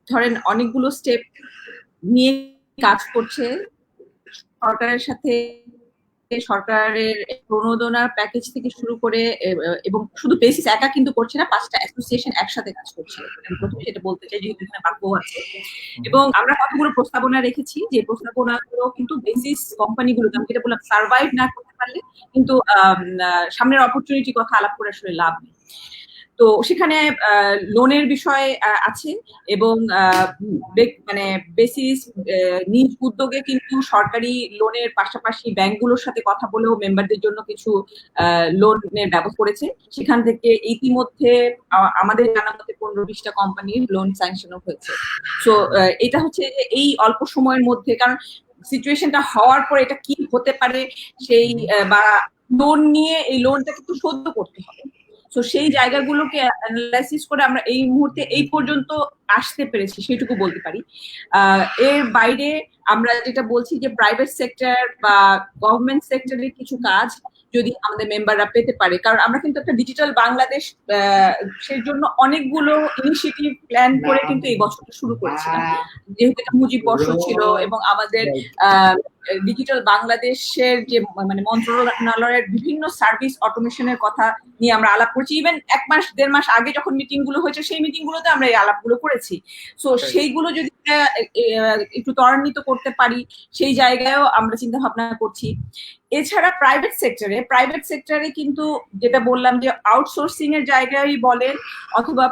ধরেন অনেকগুলো স্টেপ নিয়ে কাজ করছে সরকারের সাথে, সরকারের প্রণোদনার প্যাকেজ থেকে শুরু করে, এবং শুধু বেসিস একা কিন্তু করছে না, 5টা অ্যাসোসিয়েশন একসাথে কাজ করছে। আমি প্রথমে সেটা বলতে চাই, যেহেতু এখানে বাক্য আছে। এবং আমরা কতগুলো প্রস্তাবনা রেখেছি, যে প্রস্তাবনাগুলো কিন্তু বেসিস কোম্পানিগুলো, আমি যেটা বললাম, সার্ভাইভ না করতে পারলে কিন্তু সামনের অপরচুনিটি কথা আলাপ করে আসলে লাভ নেই। তো সেখানে লোনের বিষয় আছে, এবং মানে বেসিস নিজ উদ্যোগে কিন্তু সরকারি লোনের পাশাপাশি ব্যাংকগুলোর সাথে কথা বলেও মেম্বারদের জন্য কিছু লোনের ব্যবস্থা করেছে। সেখান থেকে ইতিমধ্যে আমাদের জানা মতে 15-20টা কোম্পানির লোন স্যাংশনও হয়েছে। তো এটা হচ্ছে এই অল্প সময়ের মধ্যে, কারণ সিচুয়েশনটা হওয়ার পর এটা কি হতে পারে সেই বা লোন নিয়ে এই লোনটা কিন্তু শোধ করতে হবে, তো সেই জায়গাগুলোকে অ্যানালাইসিস করে আমরা এই মুহূর্তে এই পর্যন্ত আসতে পেরেছি, সেটুকু বলতে পারি। এর বাইরে আমরা যেটা বলছি যে প্রাইভেট সেক্টর বা গভর্নমেন্ট সেক্টরের কিছু কাজ যদি আমাদের মেম্বাররা পেতে পারে, কারণ আমরা কিন্তু একটা ডিজিটাল বাংলাদেশ সেই জন্য অনেকগুলো ইনিশিয়েটিভ প্ল্যান করে কিন্তু এই বছরটা শুরু করেছিলাম, যেহেতু এটা মুজিব বর্ষ ছিল, এবং আমাদের ডিজিটাল বাংলাদেশের যে মানে মন্ত্রণালয়ের বিভিন্ন সার্ভিস অটোমেশনের কথা নিয়ে আমরা আলাপ করছি। ইভেন 1-1.5 মাস আগে যখন মিটিং গুলো হয়েছে, সেই মিটিং গুলোতে আমরা এই আলাপগুলো করেছি। সো সেইগুলো যদি একটু ত্বরান্বিত করতে পারি, সেই জায়গায়ও আমরা চিন্তা ভাবনা করছি। এছাড়া প্রাইভেট সেক্টরে কিন্তু যেটা বললাম যে আউটসোর্সিং এর জায়গায় বলেন অথবা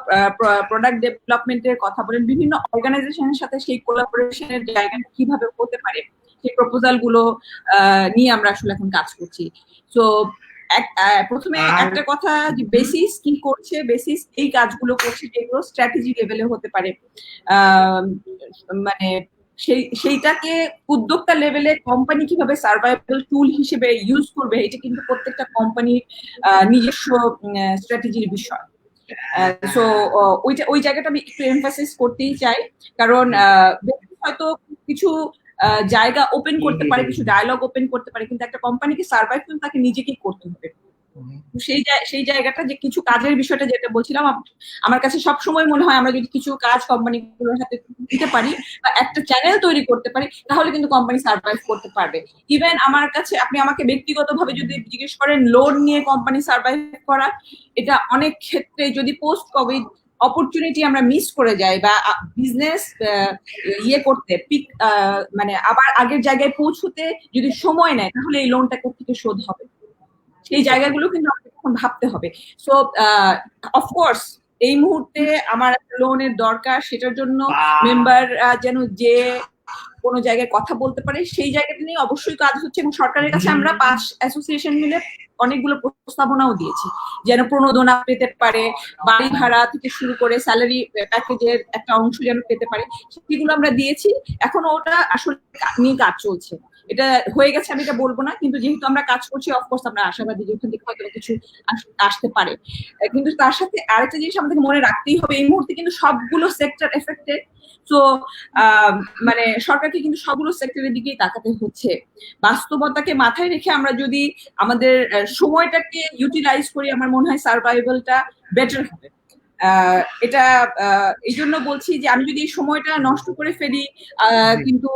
প্রোডাক্ট ডেভেলপমেন্টের কথা বলেন, বিভিন্ন অর্গানাইজেশনের সাথে সেই কোলাবোরেশনের জায়গা কিভাবে হতে পারে, সেই প্রপোজাল গুলো নিয়ে আমরা আসলে এখন কাজ করছি। তো প্রথমে একটা কথা, যে বেসিস কি করছে, বেসিস এই কাজগুলো করছে যেগুলো স্ট্র্যাটেজি লেভেলে হতে পারে, মানে সেইটাকে উদ্যোক্তা লেভেলে কোম্পানি কিভাবে সার্ভাইভাল টুল হিসেবে ইউজ করবে, এটা কিন্তু প্রত্যেকটা কোম্পানির নিজস্ব স্ট্র্যাটেজির বিষয়। সো ওই জায়গাটা আমি একটু এমফাসিস করতেই চাই, কারণ হয়তো কিছু জায়গা ওপেন করতে পারে, কিছু ডায়ালগ ওপেন করতে পারে, কিন্তু একটা কোম্পানিকে সার্ভাইভ কিন্তু তাকে নিজেকেই করতে হবে। সেই জায়গাটা, যে কিছু কাজের বিষয়টা যেটা বলছিলাম, আমার কাছে সবসময় মনে হয় আমরা যদি কিছু কাজ কোম্পানিগুলোর হাতে দিতে পারি বা একটা চ্যানেল তৈরি করতে পারি, তাহলে কিন্তু কোম্পানি সার্ভাইভ করতে পারবে। ইভেন আমার কাছে, আপনি আমাকে ব্যক্তিগতভাবে যদি জিজ্ঞেস করেন লোন নিয়ে কোম্পানি সার্ভাইভ করা, এটা অনেক ক্ষেত্রে যদি পোস্ট কোভিড অপরচুনিটি আমরা মিস করে যাই বা বিজনেস করতে মানে আবার আগের জায়গায় পৌঁছতে যদি সময় নেয়, তাহলে এই লোনটা কোথেকে শোধ হবে, সেই জায়গাগুলো কিন্তু আমাদের এখন ভাবতে হবে। সো অফকোর্স এই মুহূর্তে আমার একটা লোনের দরকার, সেটার জন্য মেম্বার যেন যে কোনো জায়গায় কথা বলতে পারে, সেই জায়গাটা নিয়ে অবশ্যই কাজ হচ্ছে। এবং সরকারের কাছে আমরা 5 অ্যাসোসিয়েশন মিলে অনেকগুলো প্রস্তাবনাও দিয়েছি, যেন প্রণোদনা পেতে পারে, বাড়ি ভাড়া থেকে শুরু করে স্যালারি প্যাকেজের একটা অংশ যেন পেতে পারে, সেগুলো আমরা দিয়েছি। এখনো ওটা আসলে নিয়ে কাজ চলছে, এটা হয়ে গেছে আমি এটা বলবো না, কিন্তু যেহেতু আমরা কাজ করছি, অফকোর্স আমরা আশাবাদী যে ওখান থেকে হয়তো কিছু আসতে পারে। কিন্তু তার সাথে আরেকটা জিনিস আমাদেরকে মনে রাখতেই হবে, এই মুহূর্তে কিন্তু সবগুলো সেক্টর এফেক্টেড। তো মানে সরকারকে কিন্তু সবগুলো সেক্টরের দিকেই তাকাতে হচ্ছে। বাস্তবতাকে মাথায় রেখে আমরা যদি আমাদের সময়টাকে ইউটিলাইজ করি, আমার মনে হয় সার্ভাইভালটা বেটার হবে। এটা এই জন্য বলছি যে আমি যদি সময়টা নষ্ট করে ফেলি, কিন্তু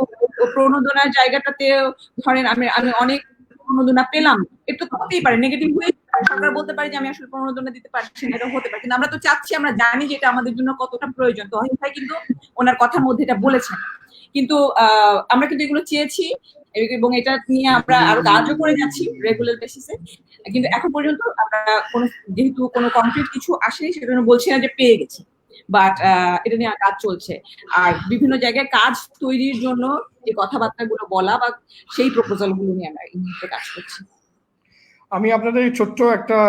প্রণোদনার জায়গাটাতে ধরেন আমি অনেক প্রণোদনা পেলাম, এটা তো হতেই পারে, নেগেটিভ হয়ে সরকার বলতে পারে যে আমি আসলে প্রণোদনা দিতে পারছি না, এটা হতে পারে। কিন্তু আমরা তো চাচ্ছি, আমরা জানি যে এটা আমাদের জন্য কতটা প্রয়োজন। তো অহিন ভাই কিন্তু ওনার কথার মধ্যে এটা বলেছেন, কিন্তু আমরা কিন্তু এগুলো চেয়েছি এবং এটা নিয়ে আমরা আরো কাজও করে যাচ্ছি রেগুলার বেসিসে, কিন্তু এখন পর্যন্ত আমরা যেহেতু কোনো কনক্রিট কিছু আসেনি, সেজন্য বলছি না যে পেয়ে গেছি। বাট এটা নিয়ে কাজ চলছে। আর বিভিন্ন জায়গায় কাজ তৈরির জন্য যে কথাবার্তাগুলো বলা বা সেই প্রপোজাল গুলো নিয়ে আমরা এই মুহূর্তে কাজ করছি। আমি আপনাদের ছোট্ট একটা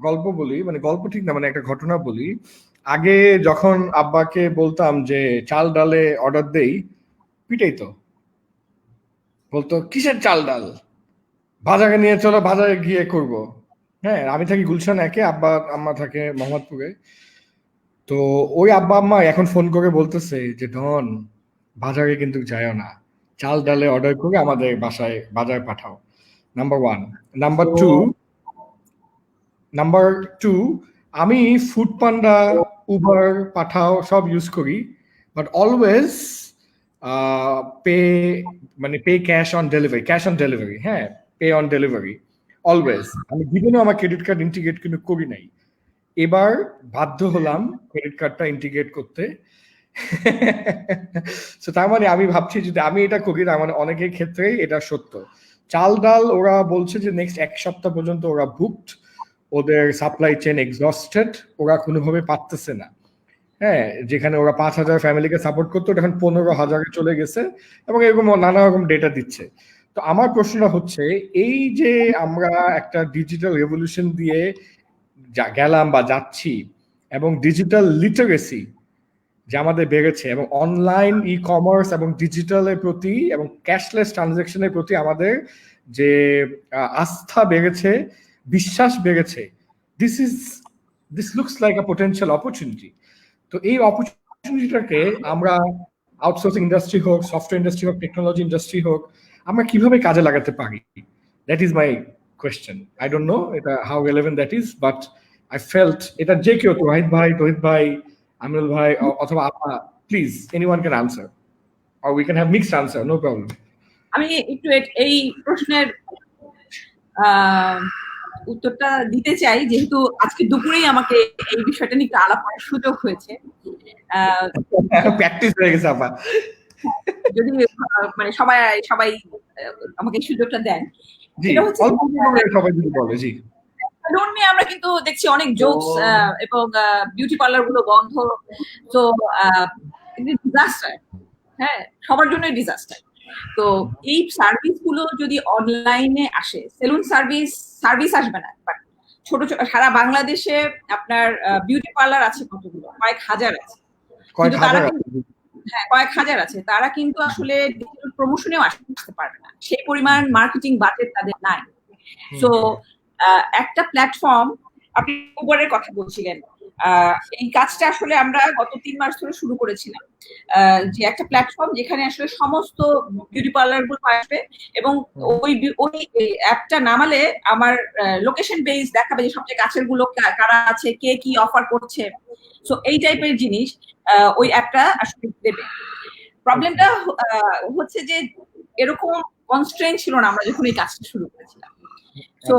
গল্প বলি, মানে গল্প ঠিক না, মানে একটা ঘটনা বলি। আগে যখন আব্বাকে বলতাম যে চাল ডালে অর্ডার দেই, পিটাইতো, বলতো কিসের চাল ডাল, বাজারে নিয়ে চলো, বাজারে গিয়ে করব। হ্যাঁ, আমি থাকি গুলশান একে, আব্বা আম্মা থাকে মোহাম্মদপুরে। তো ওই আব্বা আম্মা এখন ফোন করে বলতেছে যে ডন, বাজারে কিন্তু যাইও না, চাল ডালে অর্ডার করে আমাদের বাসায় বাজার Pathao. Number one. Number two, আমি ফুড পান্ডা, উবার, পাঠাও সব ইউজ করি, বাট অলওয়েজ পে, মানে পে ক্যাশ অন ডেলিভারি। হ্যাঁ, পে অন ডেলিভারি অলওয়েজ। আমি জীবনেও আমার ক্রেডিট কার্ড ইন্টিগ্রেট কিন্তু করি নাই। এবার বাধ্য হলাম ক্রেডিট কার্ডটা ইন্টিগ্রেট করতে। তো তার মানে আমি ভাবছি যদি আমি এটা করি, তার মানে অনেকের ক্ষেত্রেই এটা সত্য। চাল ডাল ওরা বলছে যে নেক্সট 1 সপ্তাহ পর্যন্ত ওরা বুকড, ওদের সাপ্লাই চেন এক্সস্টেড, ওরা কোনোভাবে পারতেছে না। হ্যাঁ, যেখানে ওরা 5,000 ফ্যামিলিকে সাপোর্ট করতো, এখন 15,000-এ চলে গেছে, এবং এরকম নানা রকম ডেটা দিচ্ছে। তো আমার প্রশ্নটা হচ্ছে, এই যে আমরা একটা ডিজিটাল রেভলিউশন দিয়ে গেলাম বা যাচ্ছি, এবং ডিজিটাল লিটারেসি যে আমাদের বেড়েছে, এবং অনলাইন ই কমার্স এবং ডিজিটালের প্রতি এবং ক্যাশলেস ট্রানজাকশনের প্রতি আমাদের যে আস্থা বেড়েছে, বিশ্বাস বেড়েছে, this looks like a potential opportunity. তো এই অপরচুনিটিটাকে আমরা আউটসোর্সিং ইন্ডাস্ট্রি হোক, সফটওয়্যার ইন্ডাস্ট্রি হোক, টেকনোলজি ইন্ডাস্ট্রি হোক, আমরা কিভাবে কাজে লাগাতে পারি? That is my question. I don't know এটা how relevant that is, but I felt এটা যে কেউ, ওয়াহিদ ভাই, তহিদ ভাই, আমিনুল ভাই, অথবা আপা, please anyone can answer, or we can have mixed answer, no problem. আমি একটু এই প্রশ্নের উত্তরটা দিতে চাই, যেহেতু আজকে দুপুরেই আমাকে এই বিষয়টা নিয়ে একটু আলাপ করার সুযোগ হয়েছে। প্র্যাকটিস হয়ে গেছে আপা। যদি মানে সবাই আমাকে এই সুযোগটা দেন। জি, অল্প সবাই যদি বলে। জি, লোন নিয়ে আমরা কিন্তু দেখছি অনেক জোকস, এবং বিউটি পার্লার গুলো বন্ধ। তো ডিজাস্টার, হ্যাঁ, সবার জন্য ডিজাস্টার। তো এই সার্ভিস গুলো যদি অনলাইনে আসে, সেলুন সার্ভিস আসবে না, বাট ছোট ছোট সারা বাংলাদেশে আপনার বিউটি পার্লার আছে কতগুলো, কয়েক হাজার আছে। হ্যাঁ, কয়েক হাজার আছে। তারা কিন্তু আসলে ডিজিটাল প্রমোশনেও আসতে পারবে না, সেই পরিমাণ মার্কেটিং বাজেট তাদের নাই। সো একটা প্ল্যাটফর্ম, আপনি উবারের কথা বলছিলেন, এই কাজটা আসলে আমরা গত 3 মাস ধরে শুরু করেছিলাম, যে একটা প্ল্যাটফর্ম যেখানে আসলে সমস্ত বিউটি পার্লার গুলো আসবে, এবং ওই অ্যাপটা নামালে আমার লোকেশন বেস দেখাবে যে সবচেয়ে কাছের গুলো কারা আছে, কে কি অফার করছে। সো এই টাইপের জিনিস ওই অ্যাপটা আসলে দেবে। প্রবলেমটা হচ্ছে যে এরকম কনস্ট্রেন্ট ছিল না আমরা যখন এই কাজটা শুরু করেছিলাম। তো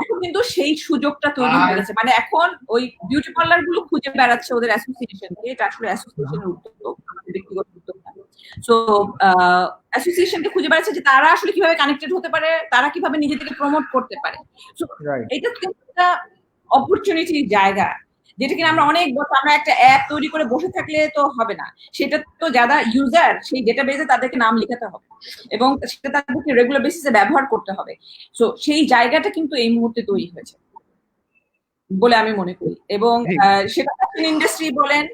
এখন কিন্তু সেই সুযোগটা তৈরি হয়ে গেছে, মানে এখন ওই বিউটি পার্লার গুলো খুঁজে বেড়াচ্ছে ওদের অ্যাসোসিয়েশনকে, এটা আসলে অ্যাসোসিয়েশনের উদ্যোগ, আমাদের ব্যক্তিগত উদ্যোগ না। সো অ্যাসোসিয়েশনকে খুঁজে বেড়াচ্ছে যে তারা আসলে কিভাবে কানেক্টেড হতে পারে, তারা কিভাবে নিজেদেরকে প্রমোট করতে পারে। সো এটা কিন্তু একটা অপরচুনিটির জায়গা, যেটা কিনা আমরা অনেক বছর, আমরা একটা অ্যাপ তৈরি করে বসে থাকলে তো হবে না, সেটা তো যারা ইউজার সেই ডেটাবেসে তাদেরকে নাম লেখাতে হবে, এবং সেটা তাদেরকে রেগুলার বেসিসে ব্যবহার করতে হবে। সো সেই জায়গাটা কিন্তু এই মুহূর্তে তৈরি হয়েছে বলে আমি মনে করি। এবং সেটা ফ্যাশন ইন্ডাস্ট্রি বলেন,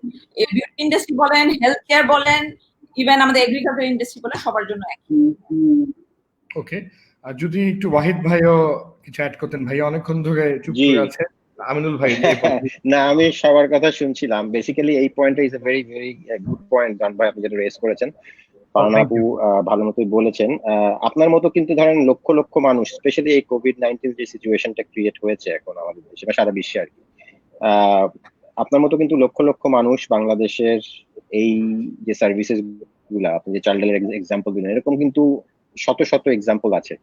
বিউটি ইন্ডাস্ট্রি বলেন, হেলথ কেয়ার বলেন, ইভেন আমাদের এগ্রিকালচার ইন্ডাস্ট্রি বলেন, সবার জন্য একই। ওকে, যদি একটু ওয়াহিদ ভাইও কিছু অ্যাড করতেন। ভাই অনেকক্ষণ ধরে চুপ করে আছে। আমিনুল ভাই। না, আমি সবার কথা শুনছিলাম। বেসিক্যালি এই পয়েন্টটা is a very very good point গান ভাই, আপনি যেটা রেজ করেছেন। কারণ আপু ভালো মতোই বলেছেন। আপনার মতো কিন্তু ধরেন লক্ষ লক্ষ মানুষ, স্পেশালি এই কোভিড-19 যে সিচুয়েশনটা ক্রিয়েট হয়েছে এখন আমাদের দেশে বা সারা বিশ্বে আর কি, আপনার মতো কিন্তু লক্ষ লক্ষ মানুষ বাংলাদেশের এই যে সার্ভিসেস গুলা, আপনি যে চাইল্ড এক্সাম্পল দিলেন, এরকম কিন্তু শত শত এক্সাম্পল আছে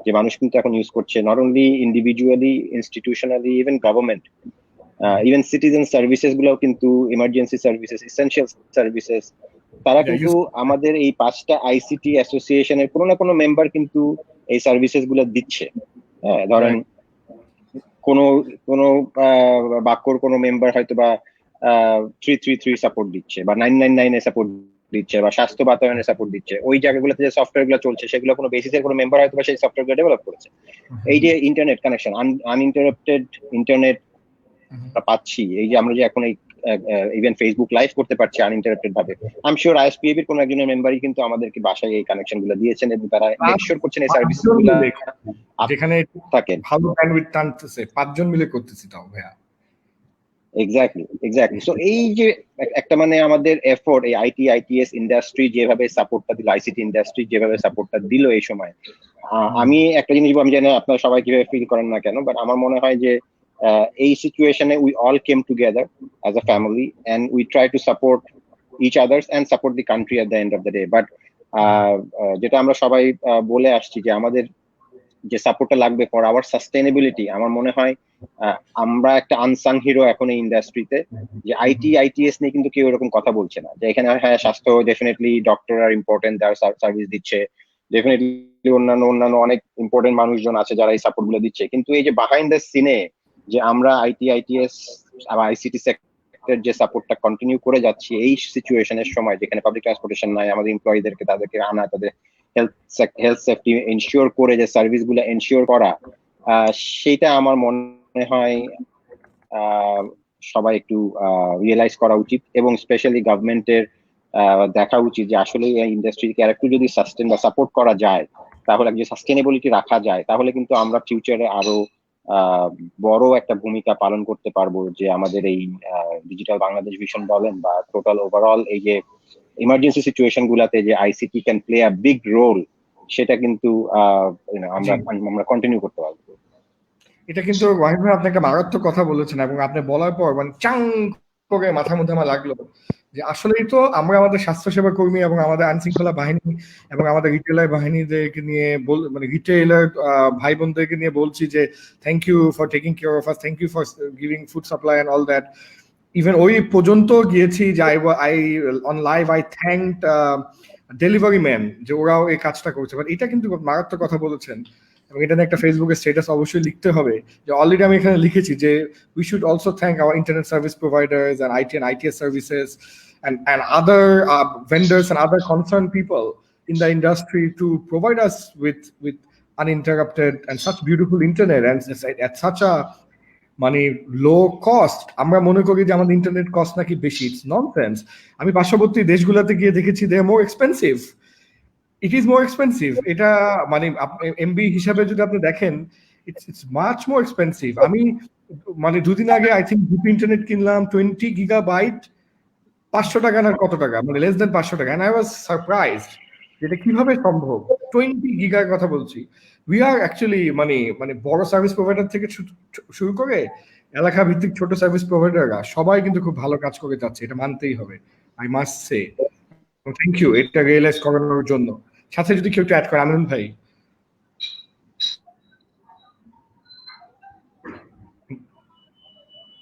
যে মানুষ কিন্তু এখন ইউজ করছে, not only individually, institutionally, even government, even citizen services গুলাও কিন্তু, ইমার্জেন্সি সার্ভিসেস, এসেনশিয়াল সার্ভিসেস, তারা কিন্তু আমাদের এই 5টা আইসিটি অ্যাসোসিয়েশনের কোনো না কোনো মেম্বার কিন্তু এই সার্ভিসেস গুলো দিচ্ছে। হ্যাঁ, ধরেন কোনো বাক্যর কোনো মেম্বার হয়তো বা 333 সাপোর্ট দিচ্ছে বা 999 এ সাপোর্ট দিচ্ছে বা স্বাস্থ্য বাতায়নের সাপোর্ট দিচ্ছে, ওই জায়গাগুলোতে যে সফটওয়্যার গুলো চলছে সেগুলো কোনো বেসিসের কোনো মেম্বার হয়তো বা সেই সফটওয়্যার গুলো ডেভেলপ করেছে। এই যে ইন্টারনেট কানেকশন, আনইন্টারাপ্টেড ইন্টারনেট পাচ্ছি, এই যে আমরা যে এখন এই ইভেন ফেসবুক লাইভ করতে পারছি আনইন্টারাপ্টেড ভাবে, আই এম শিওর ISPAB এর কোনো একজনের মেম্বারই কিন্তু আমাদেরকে বাসায় এই কানেকশন গুলো দিয়েছেন এবং তারা মেক শিওর করছেন এই সার্ভিস গুলো যেখানে থাকে। ভালো ব্যান্ডউইথ টানতেছে 5 জন মিলে করতেছি তাও ভাইয়া। এক্স্যাক্টলি। সো এই যে একটা মানে আমাদের এফোর্ট, এই ITS ইন্ডাস্ট্রি যেভাবে সাপোর্টটা দিল, ICT ইন্ডাস্ট্রি যেভাবে সাপোর্টটা দিল এই সময়, আমি একটা জিনিস আমি জানি আপনারা সবাই কিভাবে ফিল করেন না কেন, বাট আমার মনে হয় যে এই সিচুয়েশনে we all came together as a family and we try to support each others and support the country at the end of the day. But যেটা আমরা সবাই বলে আসছি যে আমাদের যে সাপোর্টটা লাগবে ফর আওয়ার সাস্টেনেবিলিটি, আমার মনে হয় আমরা একটা আনসাং হিরো এখন এই ইন্ডাস্ট্রিতে, যে ITS নিয়ে কিন্তু কেউ এরকম কথা বলছে না, যে এখানে হ্যাঁ স্বাস্থ্য ডেফিনেটলি ডক্টর আর ইম্পর্টেন্ট, যারা সার্ভিস দিচ্ছে, ডেফিনেটলি অন্যান্য অনেক ইম্পর্টেন্ট মানুষজন আছে যারা এই সাপোর্ট গুলো দিচ্ছে, কিন্তু এই যে বিহাইন্ড দ্য সিনে যে আমরা ITS আবার ICT সেক্টর যে সাপোর্টটা কন্টিনিউ করে যাচ্ছি এই সিচুয়েশনের সময়, যেখানে পাবলিক ট্রান্সপোর্টেশন নাই, আমাদের এমপ্লয়ীদেরকে তাদেরকে আনা, তাদের হেলথ সেফটি এনশিওর করে যে সার্ভিস গুলো এনশিওর করা, সেটা আমার মনে হয় সবাই একটু রিয়েলাইজ করা উচিত, এবং স্পেশালি গভর্নমেন্টের দেখা উচিত যে আসলে এই ইন্ডাস্ট্রিকে আরেকটু যদি সাস্টেন বা সাপোর্ট করা যায়, তাহলে যে সাস্টেনেবিলিটি রাখা যায়, তাহলে কিন্তু আমরা ফিউচারে আরো বড় একটা ভূমিকা পালন করতে পারবো, যে আমাদের এই ডিজিটাল বাংলাদেশ ভিশন বলেন বা টোটাল ওভারঅল এই যে ইমার্জেন্সি সিচুয়েশন গুলাতে যে ICT can play a big role, সেটা কিন্তু আমরা কন্টিনিউ করতে পারবো। এটা কিন্তু ওয়াহিদ ভাই আপনি একটা মারাত্মক কথা বলেছেন, এবং আপনি বলার পর মানে চাং করে মাথার মধ্যে আমার লাগলো যে আসলেই তো আমরা আমাদের স্বাস্থ্যসেবা কর্মী এবং আমাদের আইন শৃঙ্খলা বাহিনী এবং আমাদের রিটেলার বাহিনীদেরকে নিয়ে মানে রিটেলার ভাই বোনদেরকে নিয়ে বলছি যে thank you for taking care of us, thank you for giving food supply and all that. Even ওই পর্যন্ত গিয়েছি যে I on live I thanked delivery man, যে ওরাও এই কাজটা করছে। বাট এটা কিন্তু মারাত্মক কথা বলেছেন, এবং এটা নিয়ে একটা ফেসবুকে স্ট্যাটাস অবশ্যই লিখতে হবে, যে অলরেডি আমি এখানে লিখেছি যে we should also thank our internet service providers and IT and ITS services and other vendors and other concerned people in the industry to provide us with uninterrupted and such beautiful internet and at such a মানে low cost. আমরা মনে করি যে আমাদের internet cost নাকি বেশি, it's nonsense. আমি পার্শ্ববর্তী দেশগুলোতে গিয়ে দেখেছি they are more expensive, it is more expensive. এটা মানে MB হিসাবে যদি আপনি দেখেন ইটস মাচ মোর এক্সপেন্সিভ। আমি মানে দুদিন আগে আই থিঙ্ক জিপি ইন্টারনেট কিনলাম 20 গিগাবাইট 500 টাকা না কত টাকা, মানে লেস দেন 500 টাকা, এন্ড আই ওয়াজ সারপ্রাইজড যেটা কিভাবে সম্ভব। 20 গিগার কথা বলছি। উই আর অ্যাকচুয়ালি মানে বড় সার্ভিস প্রোভাইডার থেকে শুরু করে এলাকা ভিত্তিক ছোট সার্ভিস প্রোভাইডাররা সবাই কিন্তু খুব ভালো কাজ করে যাচ্ছে, এটা মানতেই হবে। I must say thank you এটা রিয়েলাইজ করানোর জন্য। সাথে যদি কেউ একটু অ্যাড করে, আমিনুল ভাই।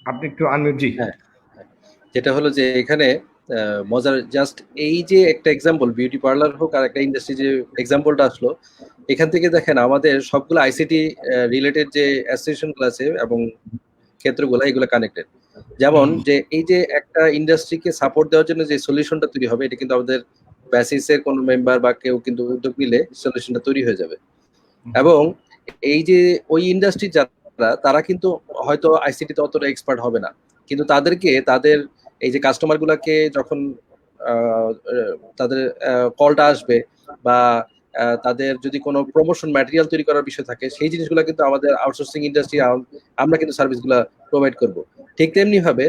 আপনি একটু আনমিউট। জি হ্যাঁ, যেটা হলো যে এখানে মজার জাস্ট এই যে একটা এক্সাম্পল, বিউটি পার্লার হোক আর একটা ইন্ডাস্ট্রি যে এক্সাম্পলটা আসলো, এখান থেকে দেখেন আমাদের সবগুলো ICT রিলেটেড যে অ্যাসোসিয়েশনগুলো আছে এবং ক্ষেত্রগুলো এগুলো কানেক্টেড। যেমন যে এই যে একটা ইন্ডাস্ট্রিকে সাপোর্ট দেওয়ার জন্য যে সলিউশনটা তৈরি হবে, এটা কিন্তু আমাদের ব্যাসিসের কোনো মেম্বার বা কেউ কিন্তু উদ্যোগ নিলে সলিউশনটা তৈরি হয়ে যাবে। এবং এই যে ওই ইন্ডাস্ট্রি যারা, তারা কিন্তু হয়তো ICT তে অতটা এক্সপার্ট হবে না, কিন্তু তাদেরকে তাদের এই যে কাস্টমার গুলাকে যখন তাদের কলটা আসবে বা তাদের যদি কোনো প্রমোশন ম্যাটেরিয়াল তৈরি করার বিষয় থাকে, সেই জিনিসগুলো কিন্তু আমাদের আউটসোর্সিং ইন্ডাস্ট্রি আমরা কিন্তু সার্ভিসগুলো প্রোভাইড করব। ঠিক তেমনি ভাবে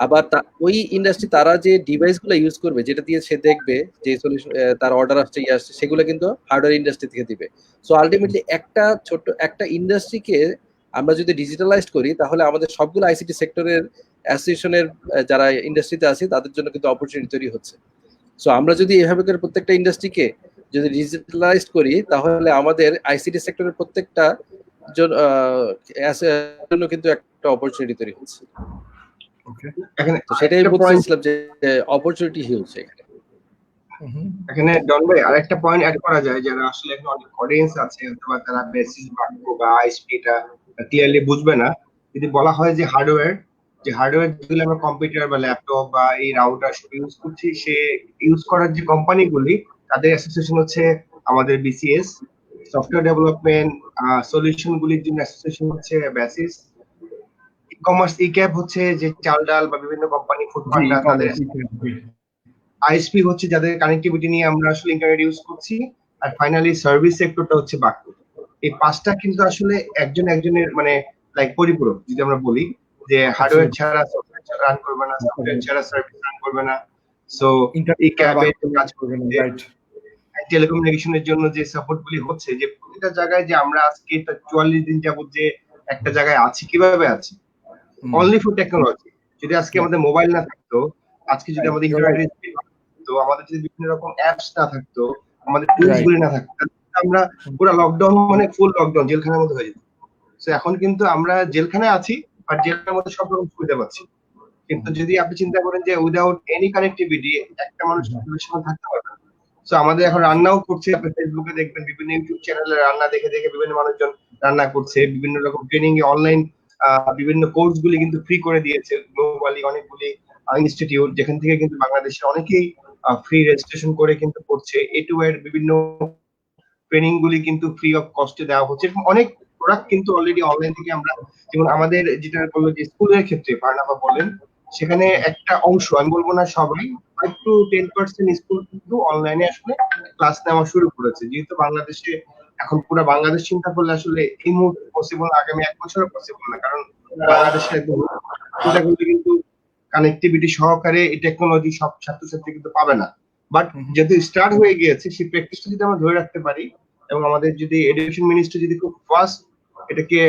আবার ওই ইন্ডাস্ট্রি তারা যে ডিভাইসগুলো ইউজ করবে, যেটা দিয়ে সে দেখবে যে সলিউশন তার অর্ডার আসছে আসছে, সেগুলো কিন্তু হার্ডওয়্যার ইন্ডাস্ট্রি থেকে দিবে। সো আলটিমেটলি একটা ছোট একটা ইন্ডাস্ট্রিকে আমরা যদি ডিজিটালাইজড করি, তাহলে আমাদের সবগুলো ICT সেক্টরের অ্যাসোসিয়েশনের যারা ইন্ডাস্ট্রিতে আছে তাদের জন্য কিন্তু অপরচুনিটি তৈরি হচ্ছে। সো আমরা যদি এভাবে করে প্রত্যেকটা ইন্ডাস্ট্রিকে যদি ডিজিটালাইজড করি, তাহলে আমাদের ICT সেক্টরের প্রত্যেকটা জন্য কিন্তু একটা অপরচুনিটি তৈরি হচ্ছে। তো সেটাই বলছিলাম যে অপরচুনিটি হিউজ এখানে। এখানে ডন ভাই আরেকটা পয়েন্ট অ্যাড করা যায়, যারা আসলে এখানে অনেক অডিয়েন্স আছে অথবা তারা বেসিস বাক্য বা ISP টা ক্লিয়ারলি বুঝবে না, যদি বলা হয় যে হার্ডওয়্যার যে হার্ডওয়্যার যেগুলো আমরা কম্পিউটার বা ল্যাপটপ বা এই রাউটার সব ইউজ করছি, সে ইউজ করার যে কোম্পানিগুলি তাদের অ্যাসোসিয়েশন হচ্ছে আমাদের বিসিএস, সফটওয়্যার ডেভেলপমেন্ট সলিউশন গুলির জন্য অ্যাসোসিয়েশন হচ্ছে বেসিস, ই কমার্স ই ক্যাব হচ্ছে যে চাল ডাল বা বিভিন্ন কোম্পানি ফুড পান্ডা তাদের, আইএসপি হচ্ছে যাদের কানেক্টিভিটি নিয়ে আমরা আসলে ইন্টারনেট ইউজ করছি, আর ফাইনালি সার্ভিস সেক্টরটা হচ্ছে বাকি। এই পাঁচটা কিন্তু আসলে একজন একজনের মানে লাইক পরিপূরক। যদি আমরা বলি যে হার্ডওয়্যার ছাড়া সফটওয়্যার ছাড়া রান করবে না, সফটওয়্যার ছাড়া সার্ভিস রান করবে না। সো এই ক্যাবে কাজ করবে, টেলিকমিউনিকেশনের জন্য যে সাপোর্ট গুলি হচ্ছে, যে প্রতিটা জায়গায় যে আমরা আজকে 44 দিন যাবত যে একটা জায়গায় আছি, কিভাবে আছি? Only for technology. যদি আজকে আমাদের মোবাইল না থাকতো, আজকে যদি আমাদের ইন্টারনেট তো আমাদের যদি বিভিন্ন রকম অ্যাপস না থাকতো, আমাদের টুলস গুলি না থাকতো, আমরা পুরো লকডাউন মানে ফুল লকডাউন, জেলখানার মধ্যে হয়ে যেত। তো এখন কিন্তু আমরা জেলখানায় আছি, বাট জেলখানার মধ্যে সব রকম সুবিধা পাচ্ছি। কিন্তু যদি আপনি চিন্তা করেন যে উইদাউট এনি কানেক্টিভিটি একটা মানুষ থাকতে পারবে না। তো আমাদের এখন রান্নাও করছে, আপনি ফেসবুকে দেখবেন বিভিন্ন ইউটিউব চ্যানেলে রান্না দেখে দেখে বিভিন্ন মানুষজন রান্না করছে, বিভিন্ন রকম ট্রেনিং এ অনলাইন বিভিন্ন কোর্স গুলি কিন্তু ফ্রি করে দিয়েছে গ্লোবালি অনেকগুলি ইনস্টিটিউট, যেখান থেকে কিন্তু বাংলাদেশের অনেকেই ফ্রি রেজিস্ট্রেশন করে কিন্তু করছে। এ টু এর বিভিন্ন ট্রেনিং গুলি কিন্তু ফ্রি অফ কস্টে দেওয়া হচ্ছে। অনেক প্রোডাক্ট কিন্তু অলরেডি অনলাইন থেকে আমরা, যেমন আমাদের যেটা বললো যে স্কুলের ক্ষেত্রে ফারনাফা বলেন, সেখানে একটা অংশ, আমি বলবো না সবাই, 5 to 10% স্কুল কিন্তু অনলাইনে আসলে ক্লাস নেওয়া শুরু করেছে। যেহেতু বাংলাদেশে এখন পুরো বাংলাদেশ চিন্তা করলে আসলে এই মুহূর্তে পসিবল, আগামী 1 বছরও পসিবল না, কারণ বাংলাদেশে একদম চিন্তা করলে কিন্তু কানেক্টিভিটি সহকারে এই টেকনোলজি সব ছাত্রছাত্রী কিন্তু পাবে না। বাট যেহেতু স্টার্ট হয়ে গিয়েছে, সেই প্র্যাকটিসটা যদি আমরা ধরে রাখতে পারি, এবং আমাদের যদি এডুকেশন মিনিস্ট্রি যদি খুব ফাস্ট এটাকে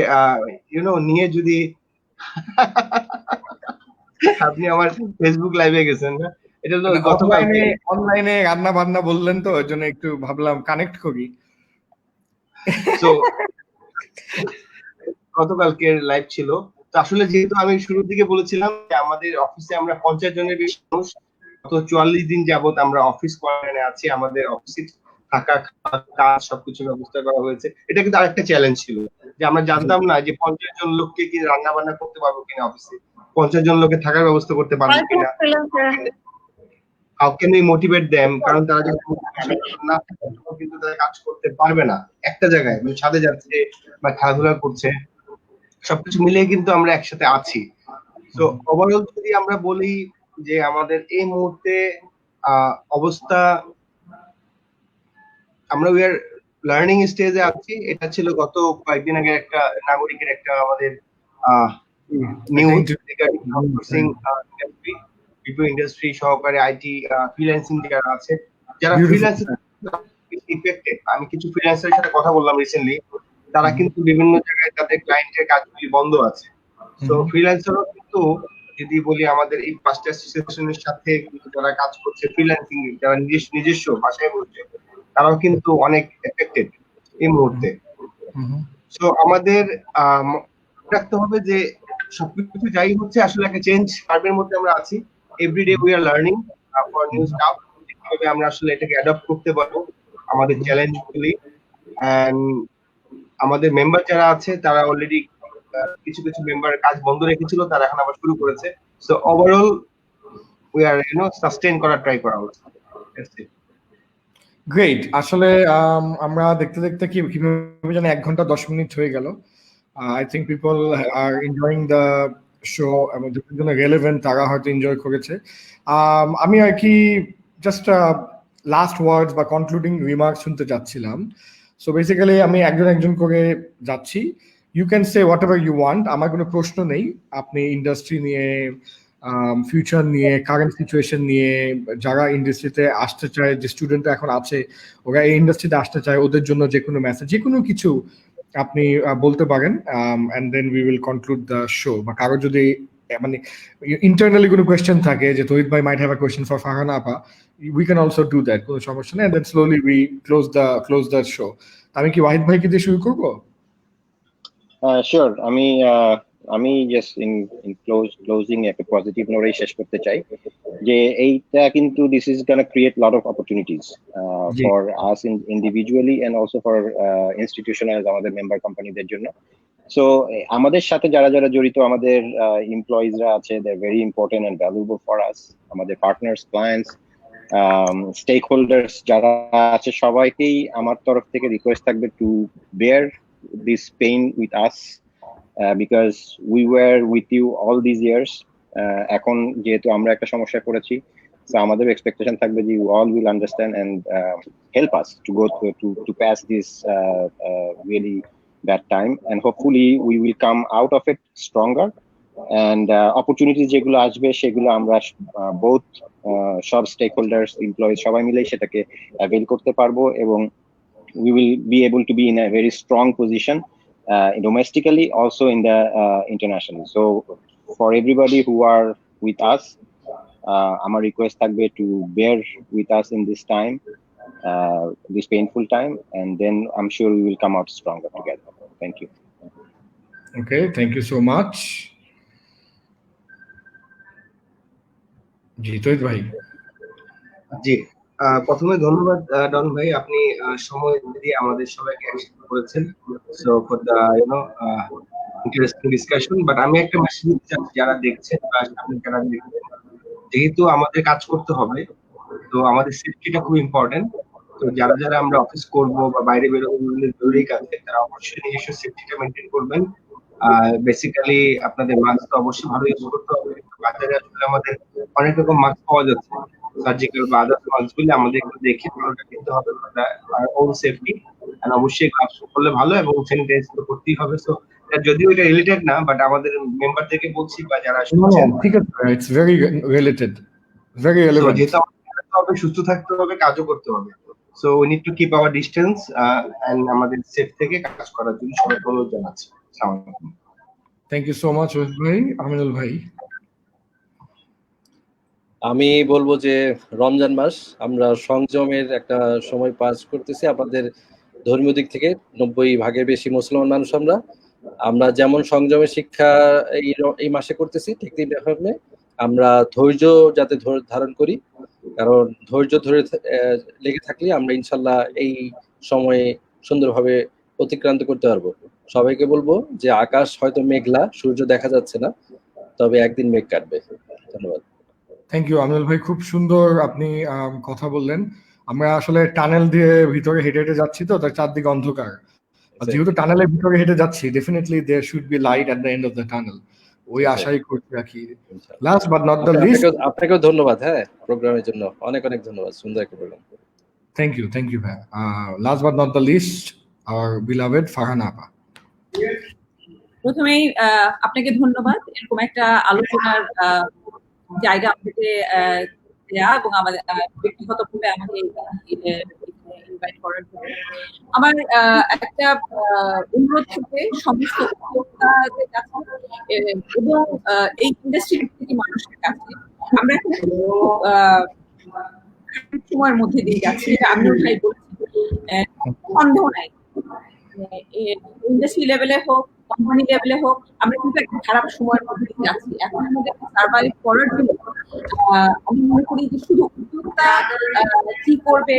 নিয়ে যদি আপনি আমার ফেসবুক লাইভে গেছেন না, এটা তো অনলাইনে রান্না বান্না বললেন, তো ওই জন্য একটু ভাবলাম কানেক্ট করি। তো গতকালকের লাইভ ছিল। তো আসলে যেহেতু আমি শুরুর দিকে বলেছিলাম যে আমাদের অফিসে আমরা 50 জনের বেশি মানুষ গত 44 দিন যাবত আমরা অফিস কোয়ারেন্টাইনে আছি, আমাদের অফিসে থাকা কাজ সবকিছু ব্যবস্থা করা হয়েছে। এটা কিন্তু আরেকটা চ্যালেঞ্জ ছিল যে আমরা জানতাম না যে 50 জন লোককে কি রান্না বান্না করতে পারবো কিনা, অফিসে 50 জন লোকের থাকার ব্যবস্থা করতে পারবো কিনা, how can we motivate them, কারণ তারা যখন না কিন্তু তারা কাজ করতে পারবে না একটা জায়গায়, মানে ছাদে যাচ্ছে বা খেলাধুলা করছে, সবকিছু মিলিয়ে কিন্তু আমরা একসাথে আছি। তো ওভারঅল যদি আমরা বলি যে আমাদের এই মুহূর্তে অবস্থা, আমরা উই আর লার্নিং স্টেজে আছি। এটা ছিল গত কয়েকদিন আগে একটা নাগরিকের একটা আমাদের নিউজ রিগার্ডিং আউটসোর্সিং ইন্ডাস্ট্রি, বিভিন্ন ইন্ডাস্ট্রি সহকারে আইটি ফ্রিল্যান্সিং যারা আছে, যারা ফ্রিল্যান্সিং ইফেক্টেড। আমি কিছু ফ্রিল্যান্সারের সাথে কথা বললাম রিসেন্টলি, তারা কিন্তু বিভিন্ন জায়গায় তাদের ক্লায়েন্টের কাজগুলি বন্ধ আছে। তো ফ্রিল্যান্সারও কিন্তু যদি বলি আমাদের এই পাঁচটা অ্যাসোসিয়েশনের সাথে কিন্তু যারা কাজ করছে ফ্রিল্যান্সিং, যারা নিজস্ব ভাষায় বলছে, তারাও কিন্তু অনেক এফেক্টেড এই মুহূর্তে। সো আমাদের রাখতে হবে যে সবকিছু যাই হচ্ছে আসলে একটা চেঞ্জ কার্ভের মধ্যে আমরা আছি। Everyday we are learning for new stuff, কিভাবে আমরা আসলে এটাকে অ্যাডপ্ট করতে পারবো আমাদের চ্যালেঞ্জগুলি। এন্ড আমাদের মেম্বার যারা আছে তারা অলরেডি কিছু কিছু মেম্বার কাজ বন্ধ রেখেছিল, তারা এখন আবার শুরু করেছে। So overall we are sustain করার ট্রাই করা হচ্ছে। গ্রেট। আসলে আমরা দেখতে দেখতে কিভাবে জানি 1 ঘন্টা 10 মিনিট হয়ে গেল। I think people are enjoying the show, এবং যাদের জন্য রেলেভেন্ট তারা হয়তো এনজয় করেছে। আমি আর কি জাস্ট লাস্ট ওয়ার্ডস বা কনক্লুডিং রিমার্কস শুনতে চাচ্ছিলাম। সো বেসিক্যালি আমি একজন করে যাচ্ছি। You can say whatever you want, আমার কোনো প্রশ্ন নেই। আপনি ইন্ডাস্ট্রি নিয়ে, ফিউচার নিয়ে, কারেন্ট সিচুয়েশন নিয়ে, যারা ইন্ডাস্ট্রিতে আসতে চায়, যে স্টুডেন্ট এখন আছে ওরা এই ইন্ডাস্ট্রিতে আসতে চায়, ওদের জন্য যে কোনো মেসেজ, যে কোনো কিছু আপনি বলতে পারেন, and then we will conclude the show. বা কারো যদি মানে ইন্টারনালি কোনো কোয়েশ্চেন থাকে যে তহিদ ভাই might have a question for Farhana আপা, we can also do that, কোনো সমস্যা নেই। Then slowly we close the show. আমি কি ওয়াহিদ ভাইকে দিয়ে শুরু করবো? শিওর। আমি জাস্ট ইন ক্লোজিং একটা পজিটিভ নোটে শেষ করতে চাই যে এইটা কিন্তু this is gonna create lot of opportunities for us individually and also for institutional, আমাদের মেম্বার কোম্পানিদের জন্য। সো আমাদের সাথে যারা যারা জড়িত, আমাদের এমপ্লয়িজরা আছে, they very important and valuable for us. আমাদের পার্টনার্স, ক্লায়েন্টস, স্টেক হোল্ডার্স যারা আছে, সবাইকেই আমার তরফ থেকে রিকোয়েস্ট থাকবে to bear this pain with us, because we were with you all this years. এখন যেহেতু আমরা একটা সমস্যায় পড়েছি, so আমাদের এক্সপেকটেশন থাকবে যে you all will understand and help us to go to pass this really bad time, and hopefully we will come out of it stronger, and opportunities যেগুলো আসবে সেগুলো আমরা both সব স্টেক হোল্ডার্স, এমপ্লয়িজ সবাই মিলে সেটাকে অ্যাভেল করতে পারবো, এবং we will be able to be in a very strong position domestically, also in the internationally. So for everybody who are with us, আমার রিকোয়েস্ট থাকবে to bear with us in this time, this painful time, and then I'm sure we will come out stronger together. Thank you. Okay, thank you so much. জি তৈত ভাই। জি, প্রথমে ধন্যবাদ ডন ভাই, আপনি সময় দিয়ে আমাদের সবাইকে একসাথে করেছেন। So for the interesting discussion. But আমি একটা মেসেজ দিতে চাচ্ছি যারা দেখছেন বা সামনে যারা দেখছেন, যেহেতু আমাদের কাজ করতে হবে, তো আমাদের সেফটিটা খুব ইম্পর্টেন্ট। তো যারা যারা আমরা অফিস করব বা বাইরে বেরোবো জরুরি কাজে, তারা অবশ্যই নিজস্ব সেফটিটা মেনটেন করবেন। বেসিক্যালি আপনাদের মাস্ক তো অবশ্যই ভালো ইউজ করতে হবে। বাজারে আসলে আমাদের অনেক রকম মাস্ক পাওয়া যাচ্ছে, সার্জিক্যাল বা আদার্স মাস্কগুলি আমাদের একটু দেখে ভালোটা কিনতে হবে, আর ওন সেফটি। আর অবশ্যই গ্লাভস করলে ভালো, এবং স্যানিটাইজ তো করতেই হবে। সো যদিও এটা রিলেটেড না, বাট আমাদের মেম্বারদেরকে বলছি বা যারা শুনছেন, ঠিক আছে, it's very related, very relevant. যেহেতু আমাদের হবে, সুস্থ থাকতে হবে, কাজও করতে হবে। So we need to keep our distance and আমাদের সেফ থেকে কাজ করার জন্য সবাইকে অনুরোধ জানাচ্ছি। আসসালামু আলাইকুম। Thank you so much Wais ভাই। আমিনুল ভাই। আমি বলবো যে রমজান মাস, আমরা সংযমের একটা সময় পাস করতেছি। আমাদের ধর্মীয় দিক থেকে 90% বেশি মুসলমান মানুষ আমরা যেমন সংযমের শিক্ষা এই মাসে করতেছি, ঠিক তেমনি আমরা ধৈর্য যাতে ধারণ করি, কারণ ধৈর্য ধরে লেগে থাকলে আমরা ইনশাল্লাহ এই সময়ে সুন্দরভাবে অতিক্রান্ত করতে পারবো। সবাইকে বলবো যে আকাশ হয়তো মেঘলা, সূর্য দেখা যাচ্ছে না, তবে একদিন মেঘ কাটবে। ধন্যবাদ। থ্যাংক ইউ আমিনুল ভাই, খুব সুন্দর আপনি কথা বললেন। আমরা আসলে টানেল দিয়ে ভিতরে হেঁটে হেঁটে যাচ্ছি, তো তার চারদিকে অন্ধকার। যেহেতু টানেলের ভিতরে হেঁটে যাচ্ছি, definitely there should be light at the end of the tunnel. ওই আশাই করতে রাখি। Last but not the least, আপনাকেও ধন্যবাদ। হ্যাঁ, প্রোগ্রামের জন্য অনেক অনেক ধন্যবাদ। সুন্দর একটা প্রোগ্রাম। থ্যাংক ইউ ভাই। Last but not the least, our beloved Farhan আপা। প্রথমেই আপনাকে ধন্যবাদ এরকম একটা আলোচনার জায়গা আমাদেরকে দেয়া এবং আমাদের ব্যক্তিগতভাবে আমাকে ইনভাইট করার জন্য। আমার একটা অনুরোধ থাকবে সমস্ত উদ্যোক্তাদের কাছে এবং এই ইন্ডাস্ট্রির প্রতিটি মানুষের কাছে। আমরা এখন সময়ের মধ্যে দিয়ে যাচ্ছি, এটা আমিও ভাই বলছি, সন্দেহ নাই। ইন্ডাস্ট্রি লেভেলে হোক, কোম্পানি লেভেলে হোক, আমরা কিন্তু একটা খারাপ সময়ের মধ্যে দিয়ে যাচ্ছি। এখন আমাদের সার্ভাইভ করার জন্য আমি মনে করি যে শুধু উদ্যোক্তা কি করবে,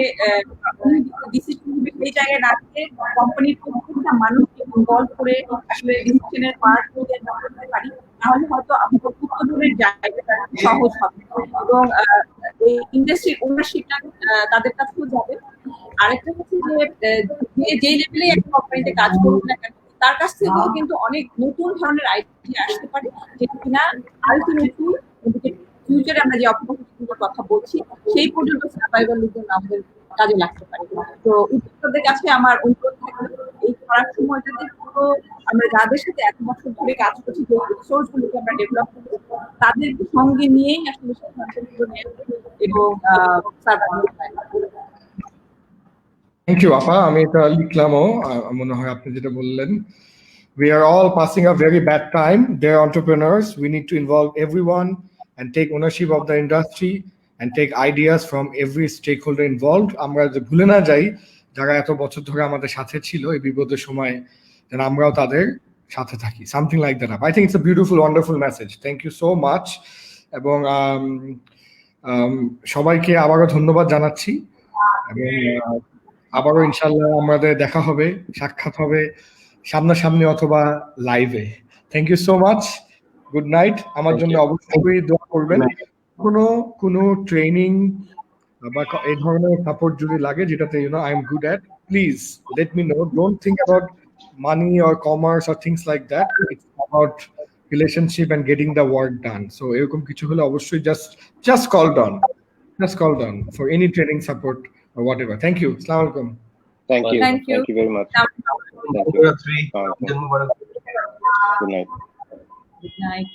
ডিসিশন নিবে সেই জায়গায় না থেকে কোম্পানির প্রত্যেকটা মানুষকে ইনভলভ করে আসলে ডিসিশনের পার্ট করতে পারি, তাহলে হয়তো আমাদের উত্তরণের জায়গাটা সহজ হবে এবং এই ইন্ডাস্ট্রির ওনারশিপটা তাদের কাছেও যাবে। আরেকটা হচ্ছে যে যে লেভেলে একটা কোম্পানিতে কাজ করবে না কেন, তার কাছ থেকেও কিন্তু অনেক নতুন ধরনের আইডিয়া আসতে পারে, যেটা কিনা আলটিমেটলি ফিউচারে আমরা যে অপরচুনিটির কথা বলছি সেই পর্যন্ত সার্ভাইভালের জন্য আমাদের কাজে লাগতে পারে। তো উদ্যোক্তাদের কাছে আমার অনুরোধ থাকবে, এই খারাপ সময়টাতে পুরো আমরা যাদের সাথে 1 বছর ধরে কাজ করছি, যে রিসোর্স গুলোকে আমরা ডেভেলপ করছি, তাদের সঙ্গে নিয়েই আসলে সিদ্ধান্তগুলো নেব এবং সার্ভাইভাল। থ্যাংক ইউ আপা, আমি এটা লিখলামও। মনে হয় আপনি যেটা বললেন, we are all passing a very bad time. They're entrepreneurs. We need to involve everyone and take ownership of the industry and take ideas from every stakeholder involved. আমরা যে ভুলে না যাই যারা এত বছর ধরে আমাদের সাথে ছিল এই বিপদের সময়, যেন আমরাও তাদের সাথে থাকি। Something like that. I think it's a beautiful, wonderful message. Thank you so much. এবং সবাইকে আবারও ধন্যবাদ জানাচ্ছি, এবং আবারও ইনশাল্লাহ আমাদের দেখা হবে, সাক্ষাৎ হবে সামনাসামনি অথবা লাইভে। Thank you so much, good night. আমার Thank জন্য you. অবশ্যই দোয়া করবেন। কোনো ট্রেনিং বা এই ধরনের সাপোর্ট যদি লাগে যেটাতে I am good at, please let me no. Don't think about money or commerce or things like that, it's about relationship and getting the work done. So এরকম কিছু হলে অবশ্যই just call down for any training support or whatever. Thank you. Assalamu alaikum. Thank you. Thank you. Thank you very much. Thank you. শুভরাত্রি। Good night. Good night.